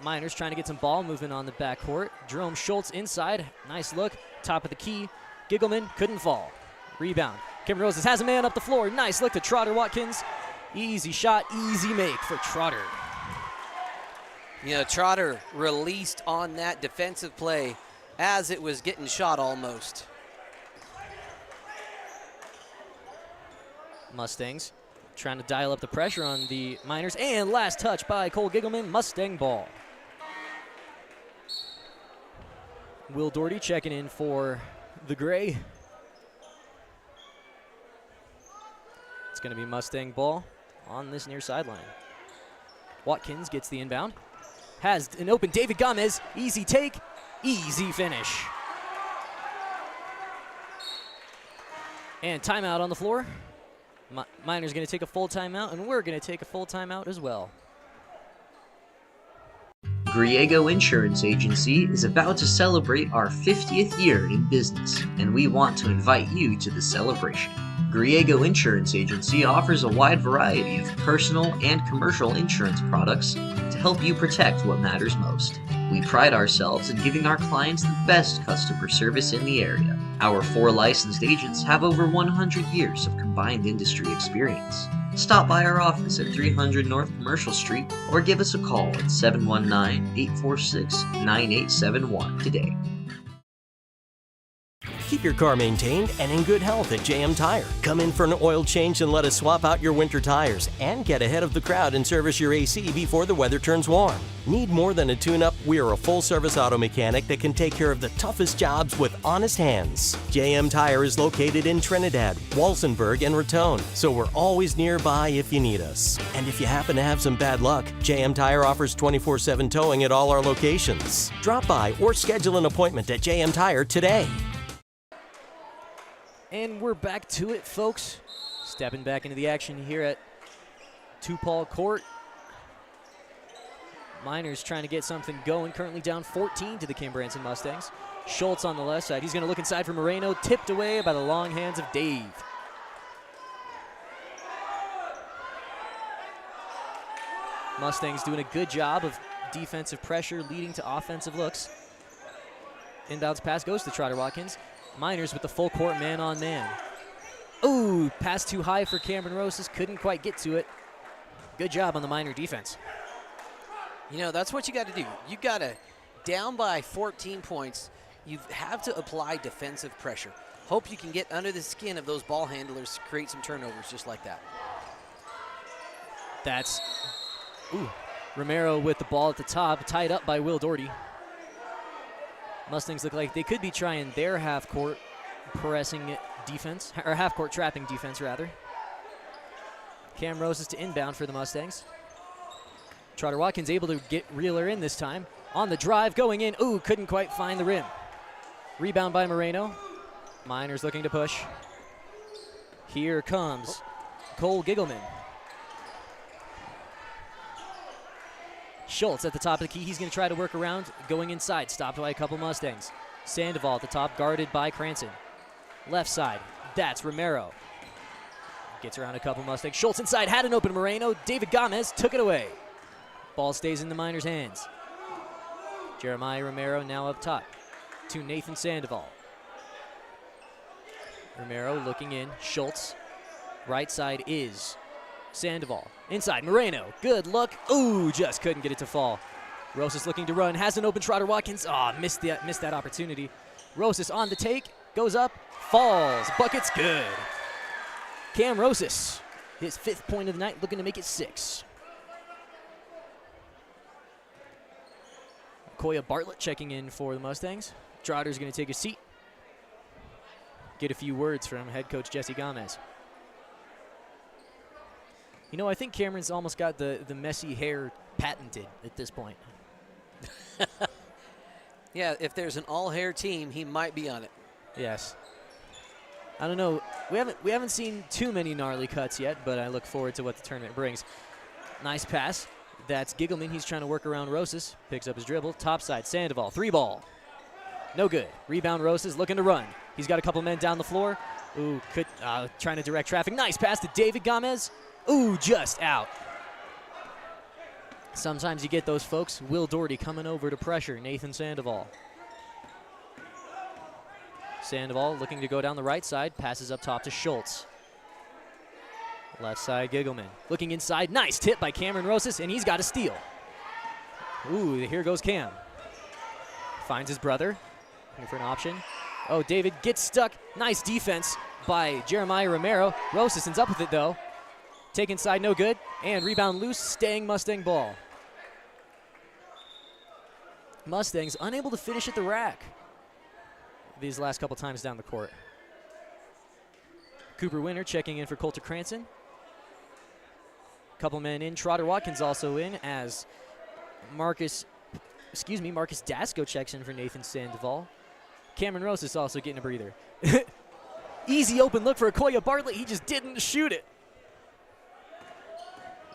Miners trying to get some ball movement on the backcourt. Jerome Schultz inside. Nice look. Top of the key. Giggleman couldn't fall. Rebound. Cameron Roses has a man up the floor. Nice look to Trotter Watkins. Easy shot, easy make for Trotter. You know, Trotter released on that defensive play as it was getting shot almost. Mustangs trying to dial up the pressure on the Miners. And last touch by Cole Giggleman. Mustang ball. Will Doherty checking in for the Gray. It's going to be Mustang ball on this near sideline. Watkins gets the inbound. Has an open David Gomez. Easy take, easy finish. And timeout on the floor. Miners going to take a full timeout, and we're going to take a full timeout as well. Griego Insurance Agency is about to celebrate our 50th year in business, and we want to invite you to the celebration. Griego Insurance Agency offers a wide variety of personal and commercial insurance products to help you protect what matters most. We pride ourselves in giving our clients the best customer service in the area. Our 4 licensed agents have over 100 years of combined industry experience. Stop by our office at 300 North Commercial Street or give us a call at 719-846-9871 today. Keep your car maintained and in good health at JM Tire. Come in for an oil change and let us swap out your winter tires and get ahead of the crowd and service your AC before the weather turns warm. Need more than a tune-up? We are a full-service auto mechanic that can take care of the toughest jobs with honest hands. JM Tire is located in Trinidad, Walsenburg, and Raton, so we're always nearby if you need us. And if you happen to have some bad luck, JM Tire offers 24/7 towing at all our locations. Drop by or schedule an appointment at JM Tire today. And we're back to it, folks. Stepping back into the action here at Tupal Court. Miners trying to get something going. Currently down 14 to the Kim Branson Mustangs. Schultz on the left side. He's going to look inside for Moreno. Tipped away by the long hands of Dave. Mustangs doing a good job of defensive pressure leading to offensive looks. Inbounds pass goes to Trotter Watkins. Miners with the full court man-on-man. Ooh, pass too high for Cameron Roses. Couldn't quite get to it. Good job on the Miner defense. You know, that's what you got to do. You got to, down by 14 points, you have to apply defensive pressure. Hope you can get under the skin of those ball handlers to create some turnovers just like that. That's, Romero with the ball at the top, tied up by Will Doherty. Mustangs look like they could be trying their half-court pressing defense, or half-court trapping defense, rather. Cam Roses to inbound for the Mustangs. Trotter Watkins able to reel her in this time. On the drive, going in. Ooh, couldn't quite find the rim. Rebound by Moreno. Miners looking to push. Here comes Cole Giggleman. Schultz at the top of the key. He's going to try to work around. Going inside. Stopped by a couple Mustangs. Sandoval at the top, guarded by Cranston. Left side. That's Romero. Gets around a couple Mustangs. Schultz inside. Had an open Moreno. David Gomez took it away. Ball stays in the Miners' hands. Jeremiah Romero now up top to Nathan Sandoval. Romero looking in. Schultz. Right side is Sandoval. Inside, Moreno. Good look. Ooh, just couldn't get it to fall. Rosas looking to run. Has an open Trotter Watkins. Missed that opportunity. Rosas on the take. Goes up. Falls. Bucket's good. Cam Rosas, his 5th point of the night, looking to make it 6. Koya Bartlett checking in for the Mustangs. Trotter's going to take a seat. Get a few words from head coach Jesse Gomez. You know, I think Cameron's almost got the messy hair patented at this point. Yeah, if there's an all-hair team, he might be on it. Yes. I don't know. We haven't seen too many gnarly cuts yet, but I look forward to what the tournament brings. Nice pass. That's Giggleman. He's trying to work around Rosas. Picks up his dribble. Top side, Sandoval. 3 ball. No good. Rebound Rosas looking to run. He's got a couple men down the floor. Ooh, trying to direct traffic. Nice pass to David Gomez. Ooh, just out. Sometimes you get those folks. Will Doherty coming over to pressure Nathan Sandoval. Sandoval looking to go down the right side. Passes up top to Schultz. Left side, Giggleman. Looking inside. Nice tip by Cameron Rosas, and he's got a steal. Ooh, here goes Cam. Finds his brother. Looking for an option. Oh, David gets stuck. Nice defense by Jeremiah Romero. Rosas ends up with it, though. Take inside, no good. And rebound loose, staying Mustang ball. Mustangs unable to finish at the rack these last couple times down the court. Cooper Winter checking in for Coulter Cranston. Couple men in. Trotter Watkins also in as Marcus Dasco checks in for Nathan Sandoval. Cameron Rosas also getting a breather. Easy open look for Akoya Bartlett. He just didn't shoot it.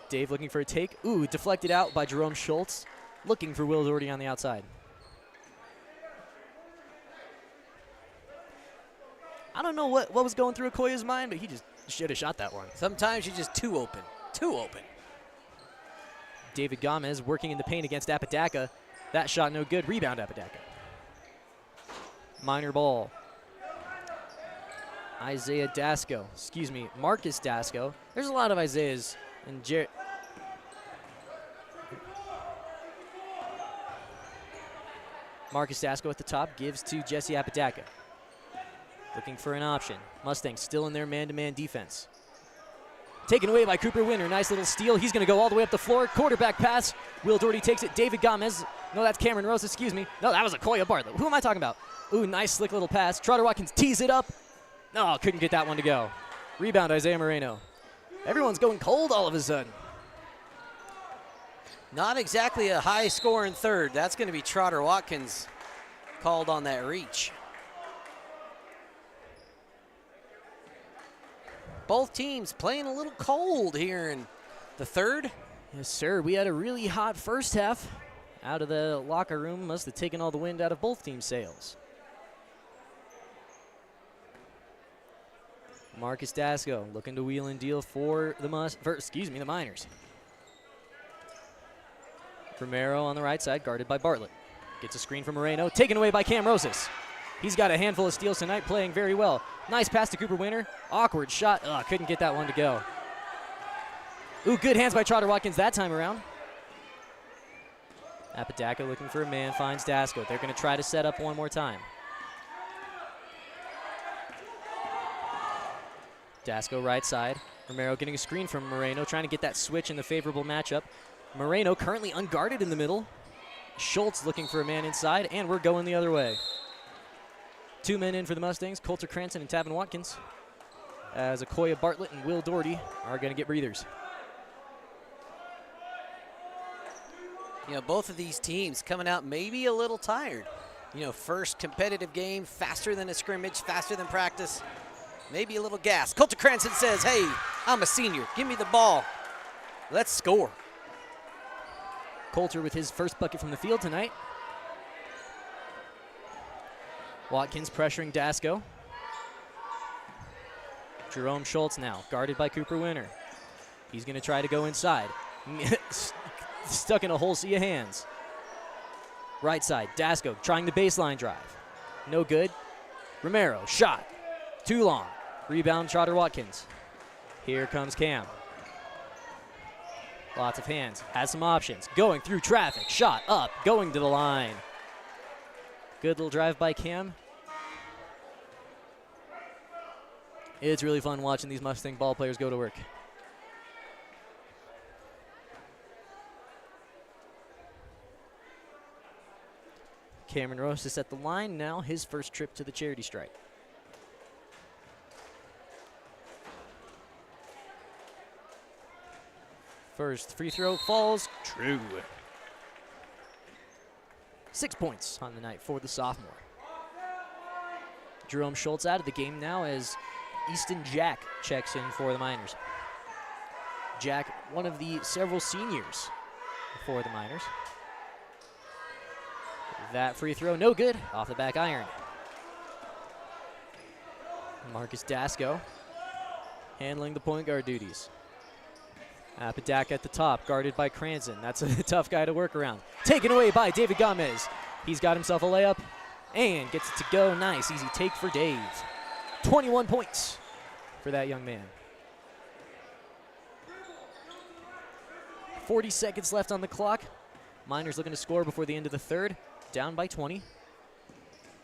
Dave looking for a take. Ooh, deflected out by Jerome Schultz. Looking for Will Doherty on the outside. I don't know what was going through Akoya's mind, but he just should have shot that one. Sometimes you're just too open. Too open. David Gomez working in the paint against Apodaca. That shot no good. Rebound Apodaca. Minor ball. Marcus Dasco. There's a lot of Isaiahs and Marcus Dasco at the top gives to Jesse Apodaca. Looking for an option. Mustangs still in their man-to-man defense. Taken away by Cooper Winter. Nice little steal. He's going to go all the way up the floor. Quarterback pass. Will Doherty takes it. David Gomez. No, that's Cameron Rose. Excuse me. No, that was Akoya Bartlett. Who am I talking about? Ooh, nice slick little pass. Trotter Watkins tees it up. No, couldn't get that one to go. Rebound, Isaiah Moreno. Everyone's going cold all of a sudden. Not exactly a high-scoring third. That's going to be Trotter Watkins called on that reach. Both teams playing a little cold here in the third. Yes, sir. We had a really hot first half. Out of the locker room, must have taken all the wind out of both teams' sails. Marcus Dasco looking to wheel and deal for the Miners. Romero on the right side, guarded by Bartlett. Gets a screen from Moreno, taken away by Cam Rosas. He's got a handful of steals tonight, playing very well. Nice pass to Cooper Winter. Awkward shot. Couldn't get that one to go. Ooh, good hands by Trotter Watkins that time around. Apodaca looking for a man, finds Dasco. They're going to try to set up one more time. Dasco right side. Romero getting a screen from Moreno, trying to get that switch in the favorable matchup. Moreno currently unguarded in the middle. Schultz looking for a man inside, and we're going the other way. 2 men in for the Mustangs, Coulter Cranston and Tavin Watkins, as Akoya Bartlett and Will Doherty are going to get breathers. You know, both of these teams coming out maybe a little tired. You know, first competitive game, faster than a scrimmage, faster than practice. Maybe a little gas. Coulter Cranston says, hey, I'm a senior. Give me the ball. Let's score. Coulter with his first bucket from the field tonight. Watkins pressuring Dasco. Jerome Schultz now, guarded by Cooper Winter. He's going to try to go inside. Stuck in a whole sea of hands. Right side, Dasco trying the baseline drive. No good. Romero, shot. Too long. Rebound, Trotter Watkins. Here comes Cam. Lots of hands. Has some options. Going through traffic. Shot up. Going to the line. Good little drive by Cam. It's really fun watching these Mustang ball players go to work. Cameron Rosas at the line now, his first trip to the charity stripe. First free throw falls true. 6 points on the night for the sophomore. Jerome Schultz out of the game now as Easton Jack checks in for the Miners. Jack, one of the several seniors for the Miners. That free throw, no good, off the back iron. Marcus Dasco handling the point guard duties. Apodaca at the top, guarded by Cranston. That's a tough guy to work around. Taken away by David Gomez. He's got himself a layup and gets it to go. Nice, easy take for Dave. 21 points for that young man. 40 seconds left on the clock. Miners looking to score before the end of the third. Down by 20.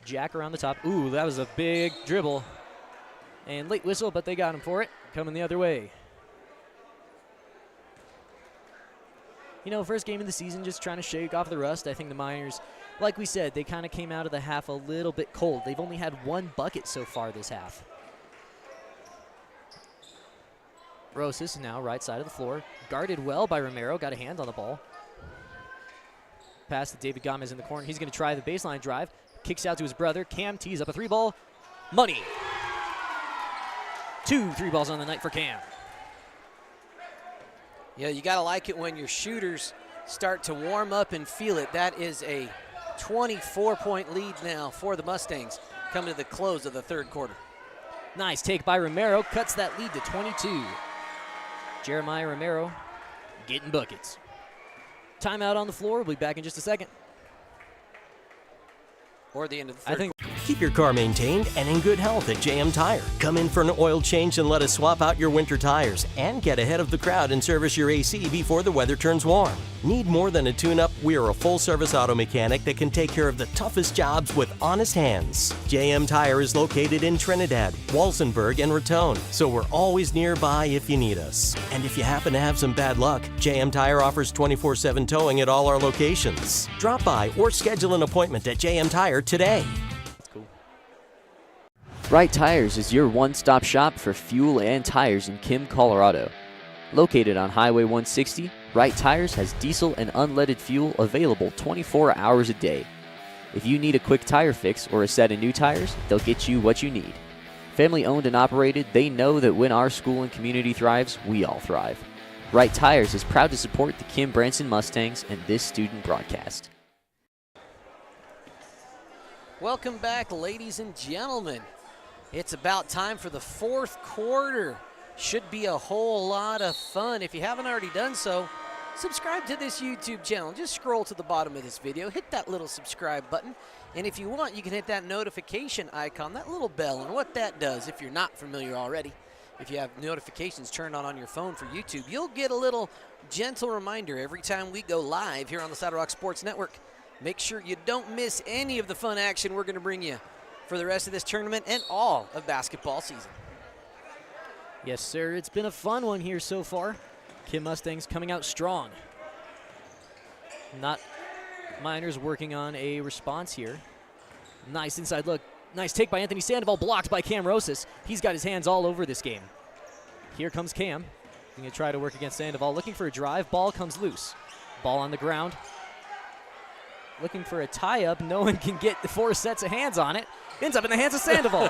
Jack around the top. Ooh, that was a big dribble. And late whistle, but they got him for it. Coming the other way. You know, first game of the season, just trying to shake off the rust. I think the Miners, like we said, they kind of came out of the half a little bit cold. They've only had one bucket so far this half. Rosas now right side of the floor. Guarded well by Romero. Got a hand on the ball. Pass to David Gomez in the corner. He's going to try the baseline drive. Kicks out to his brother. Cam tees up a 3-ball. Money. 2 3-balls on the night for Cam. Yeah, you got to like it when your shooters start to warm up and feel it. That is a 24-point lead now for the Mustangs coming to the close of the third quarter. Nice take by Romero. Cuts that lead to 22. Jeremiah Romero getting buckets. Timeout on the floor. We'll be back in just a second. Or the end of the third. Keep your car maintained and in good health at JM Tire. Come in for an oil change and let us swap out your winter tires and get ahead of the crowd and service your AC before the weather turns warm. Need more than a tune-up? We are a full-service auto mechanic that can take care of the toughest jobs with honest hands. JM Tire is located in Trinidad, Walsenburg, and Raton, so we're always nearby if you need us. And if you happen to have some bad luck, JM Tire offers 24/7 towing at all our locations. Drop by or schedule an appointment at JM Tire today. Wright Tires is your one-stop shop for fuel and tires in Kim, Colorado. Located on Highway 160, Wright Tires has diesel and unleaded fuel available 24 hours a day. If you need a quick tire fix or a set of new tires, they'll get you what you need. Family owned and operated, they know that when our school and community thrives, we all thrive. Wright Tires is proud to support the Kim Branson Mustangs and this student broadcast. Welcome back, ladies and gentlemen. It's about time for the fourth quarter. Should be a whole lot of fun. If you haven't already done so, subscribe to this YouTube channel. Just scroll to the bottom of this video, hit that little subscribe button, and if you want, you can hit that notification icon, that little bell, and what that does, if you're not familiar already, if you have notifications turned on your phone for YouTube, you'll get a little gentle reminder every time we go live here on the Saddle Rock Sports Network. Make sure you don't miss any of the fun action we're going to bring you for the rest of this tournament and all of basketball season. Yes, sir. It's been a fun one here so far. Kim Mustangs coming out strong. Not Miners working on a response here. Nice inside look. Nice take by Anthony Sandoval, blocked by Cam Rosas. He's got his hands all over this game. Here comes Cam. He's going to try to work against Sandoval. Looking for a drive. Ball comes loose. Ball on the ground. Looking for a tie-up. No one can get the 4 sets of hands on it. Ends up in the hands of Sandoval.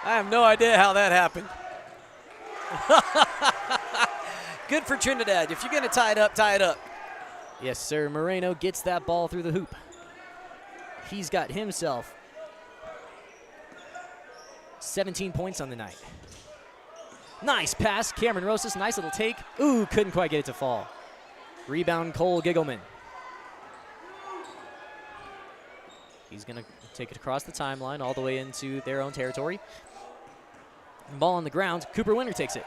I have no idea how that happened. Good for Trinidad. If you're going to tie it up, tie it up. Yes, sir. Moreno gets that ball through the hoop. He's got himself 17 points on the night. Nice pass. Cameron Rosas, nice little take. Ooh, couldn't quite get it to fall. Rebound, Cole Giggleman. He's going to take it across the timeline all the way into their own territory. Ball on the ground. Cooper Winter takes it.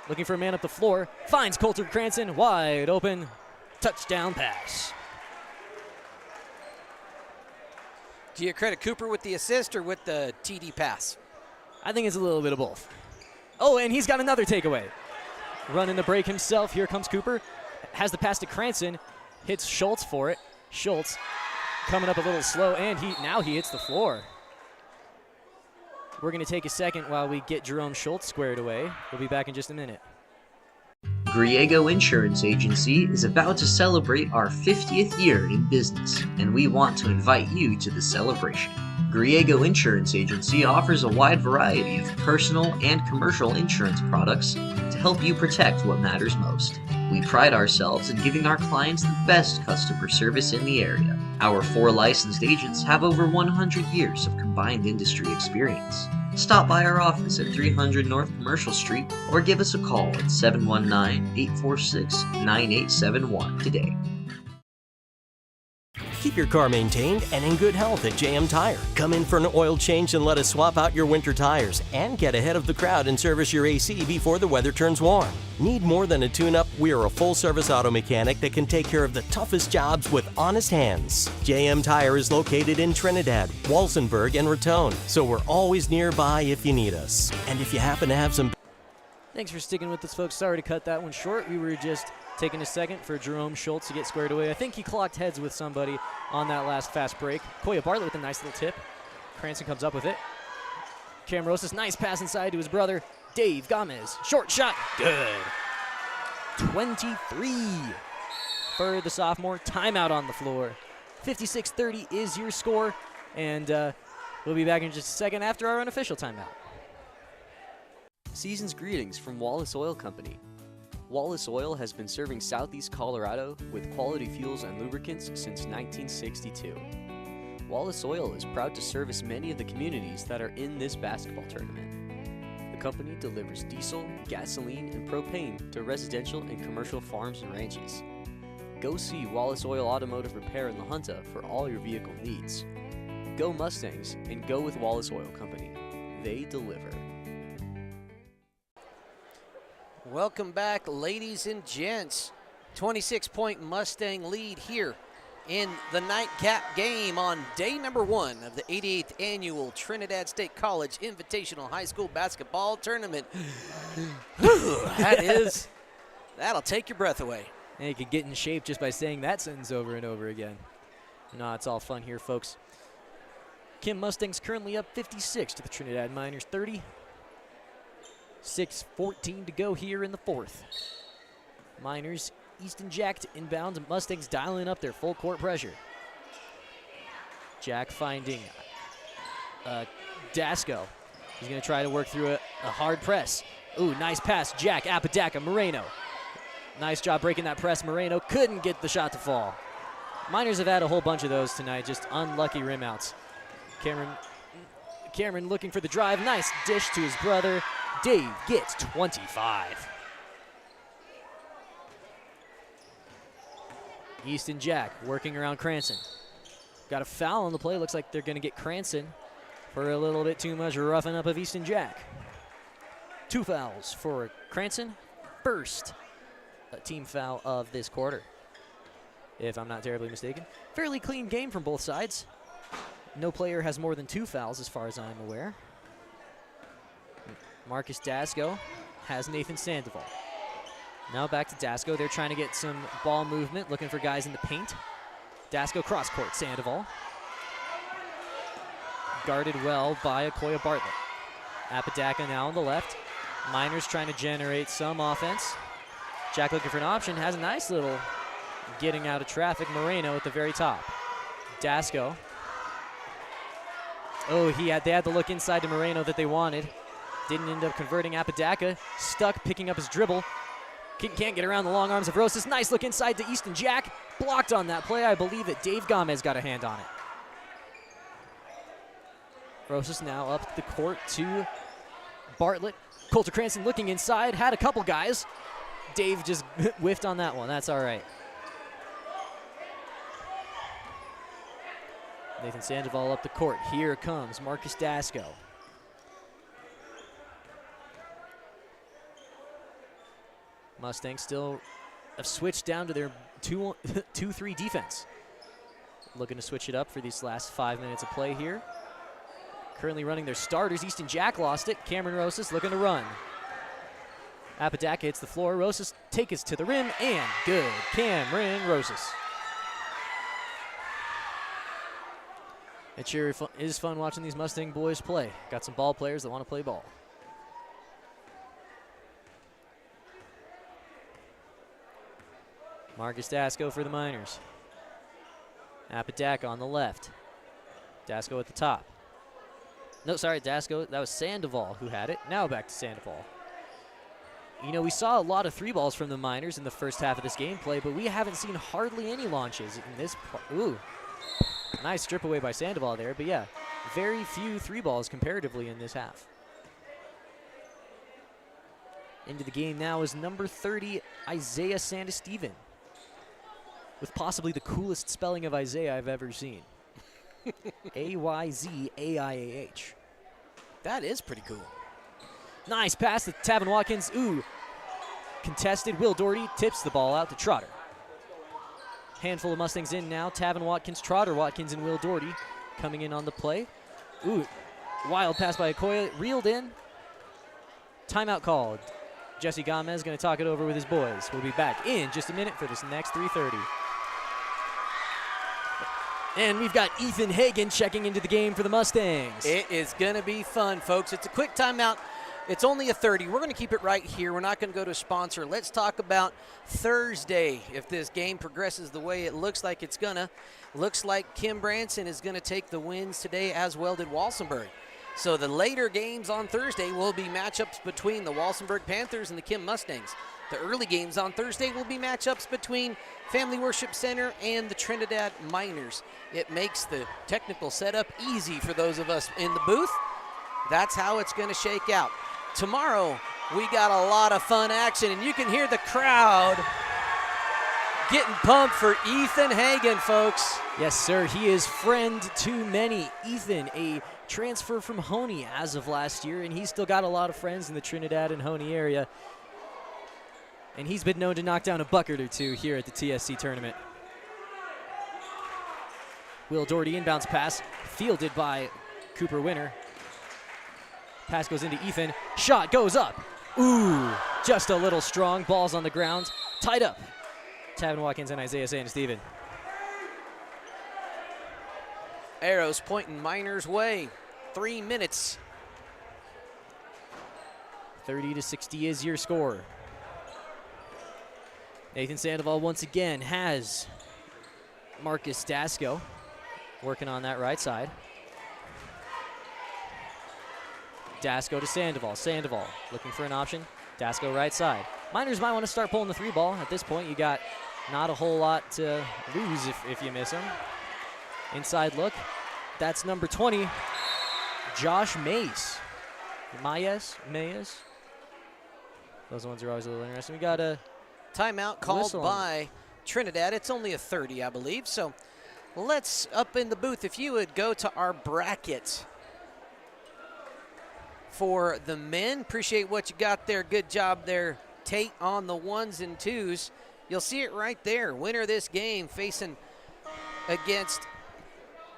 Looking for a man up the floor. Finds Coulter Cranston. Wide open. Touchdown pass. Do you credit Cooper with the assist or with the TD pass? I think it's a little bit of both. Oh, and he's got another takeaway. Running the break himself. Here comes Cooper. Has the pass to Cranston. Hits Schultz for it. Schultz coming up a little slow, and now he hits the floor. We're going to take a second while we get Jerome Schultz squared away. We'll be back in just a minute. Griego Insurance Agency is about to celebrate our 50th year in business, and we want to invite you to the celebration. Griego Insurance Agency offers a wide variety of personal and commercial insurance products to help you protect what matters most. We pride ourselves in giving our clients the best customer service in the area. Our 4 licensed agents have over 100 years of combined industry experience. Stop by our office at 300 North Commercial Street or give us a call at 719-846-9871 today. Keep your car maintained and in good health at JM Tire. Come in for an oil change and let us swap out your winter tires and get ahead of the crowd and service your AC before the weather turns warm. Need more than a tune-up? We are a full-service auto mechanic that can take care of the toughest jobs with honest hands. JM Tire is located in Trinidad, Walsenburg, and Raton, so we're always nearby if you need us. And if you happen to have some... Thanks for sticking with us, folks. Sorry to cut that one short. We were just taking a second for Jerome Schultz to get squared away. I think he clocked heads with somebody on that last fast break. Koya Bartlett with a nice little tip. Cranston comes up with it. Cam Rosas, nice pass inside to his brother, Dave Gomez. Short shot, good. 23 for the sophomore. Timeout on the floor. 56-30 is your score, and we'll be back in just a second after our unofficial timeout. Season's greetings from Wallace Oil Company. Wallace Oil has been serving Southeast Colorado with quality fuels and lubricants since 1962. Wallace Oil is proud to service many of the communities that are in this basketball tournament. The company delivers diesel, gasoline, and propane to residential and commercial farms and ranches. Go see Wallace Oil Automotive Repair in La Junta for all your vehicle needs. Go Mustangs and go with Wallace Oil Company. They deliver. Welcome back, ladies and gents. 26-point Mustang lead here in the nightcap game on day number 1 of the 88th annual Trinidad State College Invitational High School Basketball Tournament. That'll take your breath away. And you could get in shape just by saying that sentence over and over again. No, it's all fun here, folks. Kim Mustangs currently up 56 to the Trinidad Miners 30. 6:14 to go here in the fourth. Miners, Easton Jack to inbound. Mustangs dialing up their full court pressure. Jack finding Dasco. He's going to try to work through a hard press. Ooh, nice pass. Jack, Apodaca, Moreno. Nice job breaking that press. Moreno couldn't get the shot to fall. Miners have had a whole bunch of those tonight, just unlucky rim outs. Cameron looking for the drive. Nice dish to his brother. Dave gets 25. Easton Jack working around Cranston. Got a foul on the play. Looks like they're going to get Cranston for a little bit too much roughing up of Easton Jack. 2 fouls for Cranston. First team foul of this quarter, if I'm not terribly mistaken. Fairly clean game from both sides. No player has more than 2 fouls as far as I'm aware. Marcus Dasco has Nathan Sandoval. Now back to Dasco. They're trying to get some ball movement, looking for guys in the paint. Dasco cross court, Sandoval. Guarded well by Akoya Bartlett. Apodaca now on the left. Miners trying to generate some offense. Jack looking for an option, has a nice little getting out of traffic. Moreno at the very top. Dasco. Oh, they had the look inside to Moreno that they wanted. Didn't end up converting. Apodaca stuck picking up his dribble. Can't get around the long arms of Rosas. Nice look inside to Easton Jack. Blocked on that play. I believe that Dave Gomez got a hand on it. Rosas now up the court to Bartlett. Colter Cranston looking inside. Had a couple guys. Dave just whiffed on that one. That's all right. Nathan Sandoval up the court. Here comes Marcus Dasco. Mustangs still have switched down to their 2-3 defense. Looking to switch it up for these last 5 minutes of play here. Currently running their starters. Easton Jack lost it. Cameron Rosas looking to run. Apodaca hits the floor. Rosas take us to the rim, and good. Cameron Rosas. It sure is fun watching these Mustang boys play. Got some ball players that want to play ball. Marcus Dasco for the Miners. Apodaca on the left. Dasco at the top. No, sorry, Dasco. That was Sandoval who had it. Now back to Sandoval. You know, we saw a lot of 3 balls from the Miners in the first half of this gameplay, but we haven't seen hardly any launches in this part. Ooh. Nice strip away by Sandoval there, but yeah. very few 3 balls comparatively in this half. Into the game now is number 30, Isaiah Sandesteven, with possibly the coolest spelling of Isaiah I've ever seen. A-Y-Z-A-I-A-H. That is pretty cool. Nice pass to Tavin Watkins. Ooh. Contested. Will Doherty tips the ball out to Trotter. Handful of Mustangs in now. Tavin Watkins, Trotter Watkins, and Will Doherty coming in on the play. Ooh. Wild pass by Okoye. Reeled in. Timeout called. Jesse Gomez going to talk it over with his boys. We'll be back in just a minute for this next 3:30. And we've got Ethan Hagan checking into the game for the Mustangs. It is going to be fun, folks. It's a quick timeout. It's only a 30. We're going to keep it right here. We're not going to go to a sponsor. Let's talk about Thursday. If this game progresses the way it looks like it's going to. Looks like Kim Branson is going to take the wins today, as well did Walsenburg. So the later games on Thursday will be matchups between the Walsenburg Panthers and the Kim Mustangs. The early games on Thursday will be matchups between Family Worship Center and the Trinidad Miners. It makes the technical setup easy for those of us in the booth. That's how it's going to shake out. Tomorrow, we got a lot of fun action, and you can hear the crowd getting pumped for Ethan Hagan, folks. Yes, sir. He is friend to many. Ethan, a transfer from Honey as of last year, and he's still got a lot of friends in the Trinidad and Honey area. And he's been known to knock down a bucket or two here at the TSC tournament. Will Doherty inbounds pass, fielded by Cooper Winter. Pass goes into Ethan. Shot goes up. Ooh, just a little strong. Ball's on the ground. Tied up. Tavin Watkins and Isaiah Sandesteven. Arrows pointing Miners' way. 3 minutes. 30-60 is your score. Nathan Sandoval once again has Marcus Dasco working on that right side. Dasco to Sandoval. Sandoval looking for an option. Dasco right side. Miners might want to start pulling the 3 ball. At this point, you got not a whole lot to lose if you miss him. Inside look. That's number 20, Josh Mays. Mayes? Those ones are always a little interesting. We got a timeout called by Trinidad. It's only a 30, I believe. So let's, up in the booth, if you would go to our bracket for the men. Appreciate what you got there. Good job there, Tate, on the 1s and 2s. You'll see it right there. Winner of this game facing against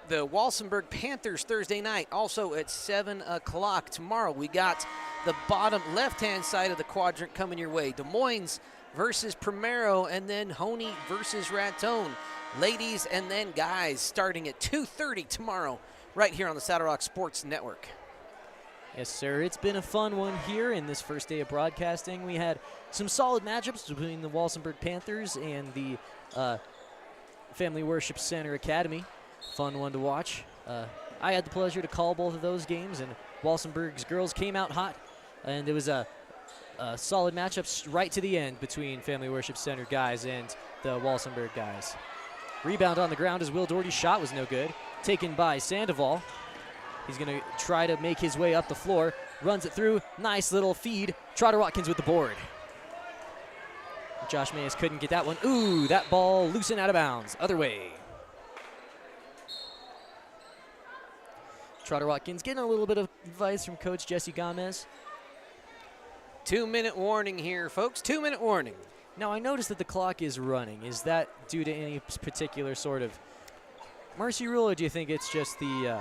the Walsenburg Panthers Thursday night. Also at 7 o'clock tomorrow, we got the bottom left-hand side of the quadrant coming your way. Des Moines versus Primero, and then Honey versus Raton. Ladies and then guys starting at 2:30 tomorrow right here on the Saddle Rock Sports Network. Yes, sir. It's been a fun one here in this first day of broadcasting. We had some solid matchups between the Walsenburg Panthers and the Family Worship Center Academy. Fun one to watch. I had the pleasure to call both of those games, and Walsenburg's girls came out hot, and it was a solid matchup right to the end between Family Worship Center guys and the Walsenburg guys. Rebound on the ground as Will Doherty's shot was no good. Taken by Sandoval. He's going to try to make his way up the floor. Runs it through. Nice little feed. Trotter Watkins with the board. Josh Mayes couldn't get that one. Ooh, that ball loose and out of bounds. Other way. Trotter Watkins getting a little bit of advice from Coach Jesse Gomez. 2-minute warning here, folks. 2-minute warning. Now, I noticed that the clock is running. Is that due to any particular sort of mercy rule, or do you think it's just the...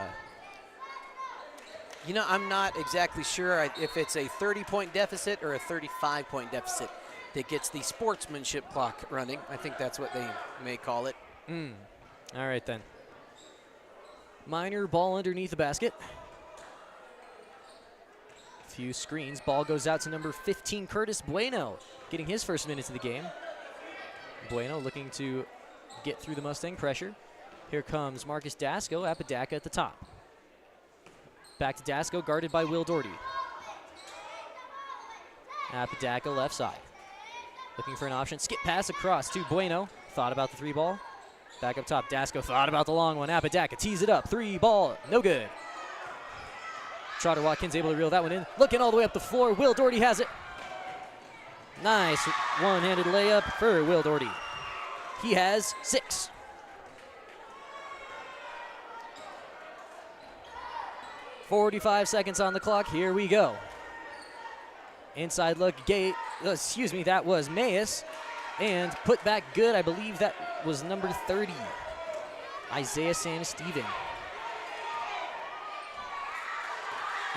You know, I'm not exactly sure if it's a 30-point deficit or a 35-point deficit that gets the sportsmanship clock running. I think that's what they may call it. All right, then. Minor ball underneath the basket. Few screens. Ball goes out to number 15, Curtis Bueno, getting his first minutes of the game. Bueno looking to get through the Mustang pressure. Here comes Marcus Dasco. Apodaca at the top. Back to Dasco, guarded by Will Doherty. Apodaca left side. Looking for an option. Skip pass across to Bueno. Thought about the 3 ball. Back up top. Dasco thought about the long one. Apodaca tees it up. 3 ball. No good. Trotter Watkins able to reel that one in. Looking all the way up the floor. Will Doherty has it. Nice one-handed layup for Will Doherty. He has 6. .45 seconds on the clock. Here we go. Inside look, that was Mayes. And put back good, I believe that was number 30, Isaiah Sanesteven.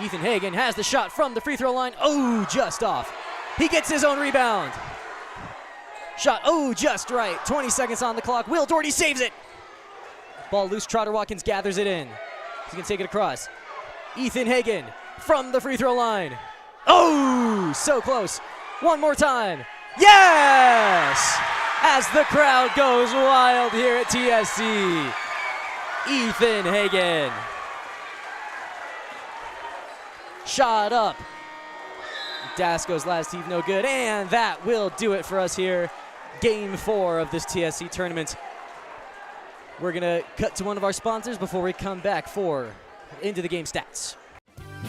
Ethan Hagen has the shot from the free throw line. Oh, just off. He gets his own rebound. Shot, just right. 20 seconds on the clock. Will Doherty saves it. Ball loose, Trotter Watkins gathers it in. He's going to take it across. Ethan Hagen from the free throw line. Oh, so close. One more time. Yes! As the crowd goes wild here at TSC. Ethan Hagen. Shot up. Dasco's last heave, no good. And that will do it for us here. Game 4 of this TSC tournament. We're going to cut to one of our sponsors before we come back for Into the Game stats.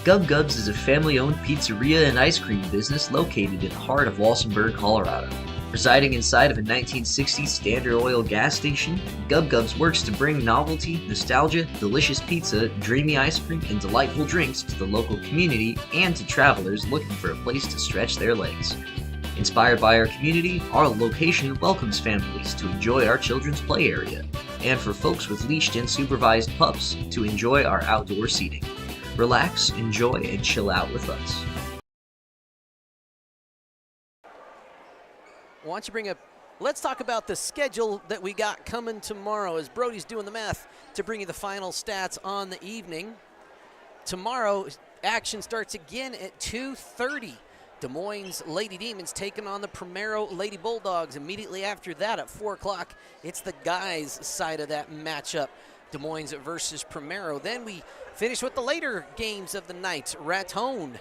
Gub Gubs is a family-owned pizzeria and ice cream business located in the heart of Walsenburg, Colorado. Residing inside of a 1960s Standard Oil gas station, Gub Gubs works to bring novelty, nostalgia, delicious pizza, dreamy ice cream, and delightful drinks to the local community and to travelers looking for a place to stretch their legs. Inspired by our community, our location welcomes families to enjoy our children's play area, and for folks with leashed and supervised pups to enjoy our outdoor seating. Relax, enjoy, and chill out with us. Why don't you bring up, let's talk about the schedule that we got coming tomorrow as Brody's doing the math to bring you the final stats on the evening. Tomorrow, action starts again at 2:30. Des Moines Lady Demons taking on the Primero Lady Bulldogs. Immediately after that at 4 o'clock, it's the guys' side of that matchup, Des Moines versus Primero. Then we finish with the later games of the night. Raton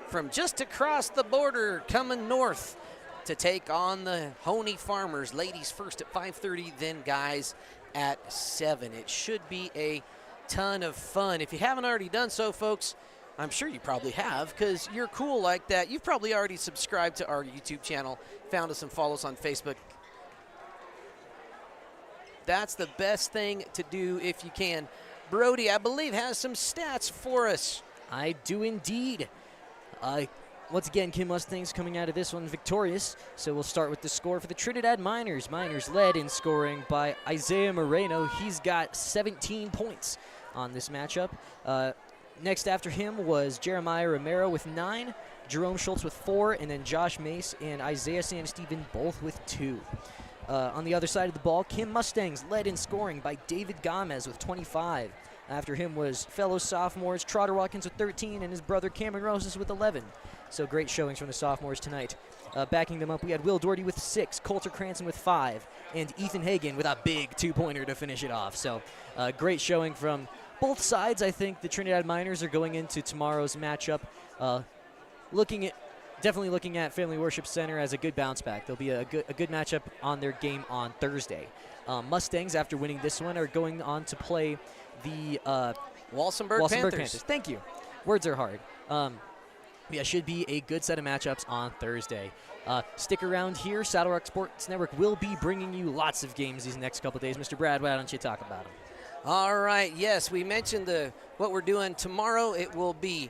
from just across the border coming north to take on the Honey Farmers. Ladies first at 5:30, then guys at 7. It should be a ton of fun. If you haven't already done so, folks, I'm sure you probably have because you're cool like that. You've probably already subscribed to our YouTube channel, found us and follow us on Facebook. That's the best thing to do if you can. Brody, I believe, has some stats for us. I do indeed. Once again, Kim Mustangs coming out of this one victorious. So we'll start with the score for the Trinidad Miners. Miners led in scoring by Isaiah Moreno. He's got 17 points on this matchup. Next after him was Jeremiah Romero with 9, Jerome Schultz with 4, and then Josh Mace and Isaiah Sanesteven both with 2. On the other side of the ball, Kim Mustangs led in scoring by David Gomez with 25. After him was fellow sophomores Trotter Watkins with 13 and his brother Cameron Roses with 11. So great showings from the sophomores tonight. Backing them up, we had Will Doherty with 6, Coulter Cranston with 5, and Ethan Hagen with a big 2-pointer to finish it off. So great showing from both sides. I think the Trinidad Miners are going into tomorrow's matchup definitely looking at Family Worship Center as a good bounce back. There'll be a good matchup on their game on Thursday. Mustangs, after winning this one, are going on to play the Walsenburg Panthers. Thank you. Words are hard. Should be a good set of matchups on Thursday. Stick around here. Saddle Rock Sports Network will be bringing you lots of games these next couple days. Mr. Brad, why don't you talk about them? All right, yes, we mentioned what we're doing tomorrow. It will be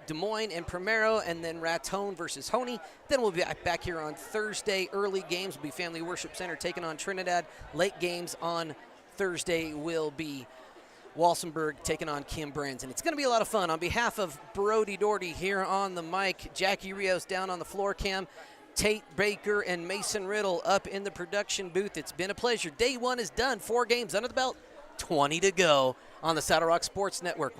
Des Moines and Primero, and then Raton versus Honey. Then we'll be back here on Thursday. Early games will be Family Worship Center taking on Trinidad. Late games on Thursday will be Walsenburg taking on Kim Branson. It's going to be a lot of fun. On behalf of Brody Doherty here on the mic, Jackie Rios down on the floor cam, Tate Baker and Mason Riddle up in the production booth. It's been a pleasure. Day 1 is done. 4 games under the belt, 20 to go on the Saddle Rock Sports Network. We'll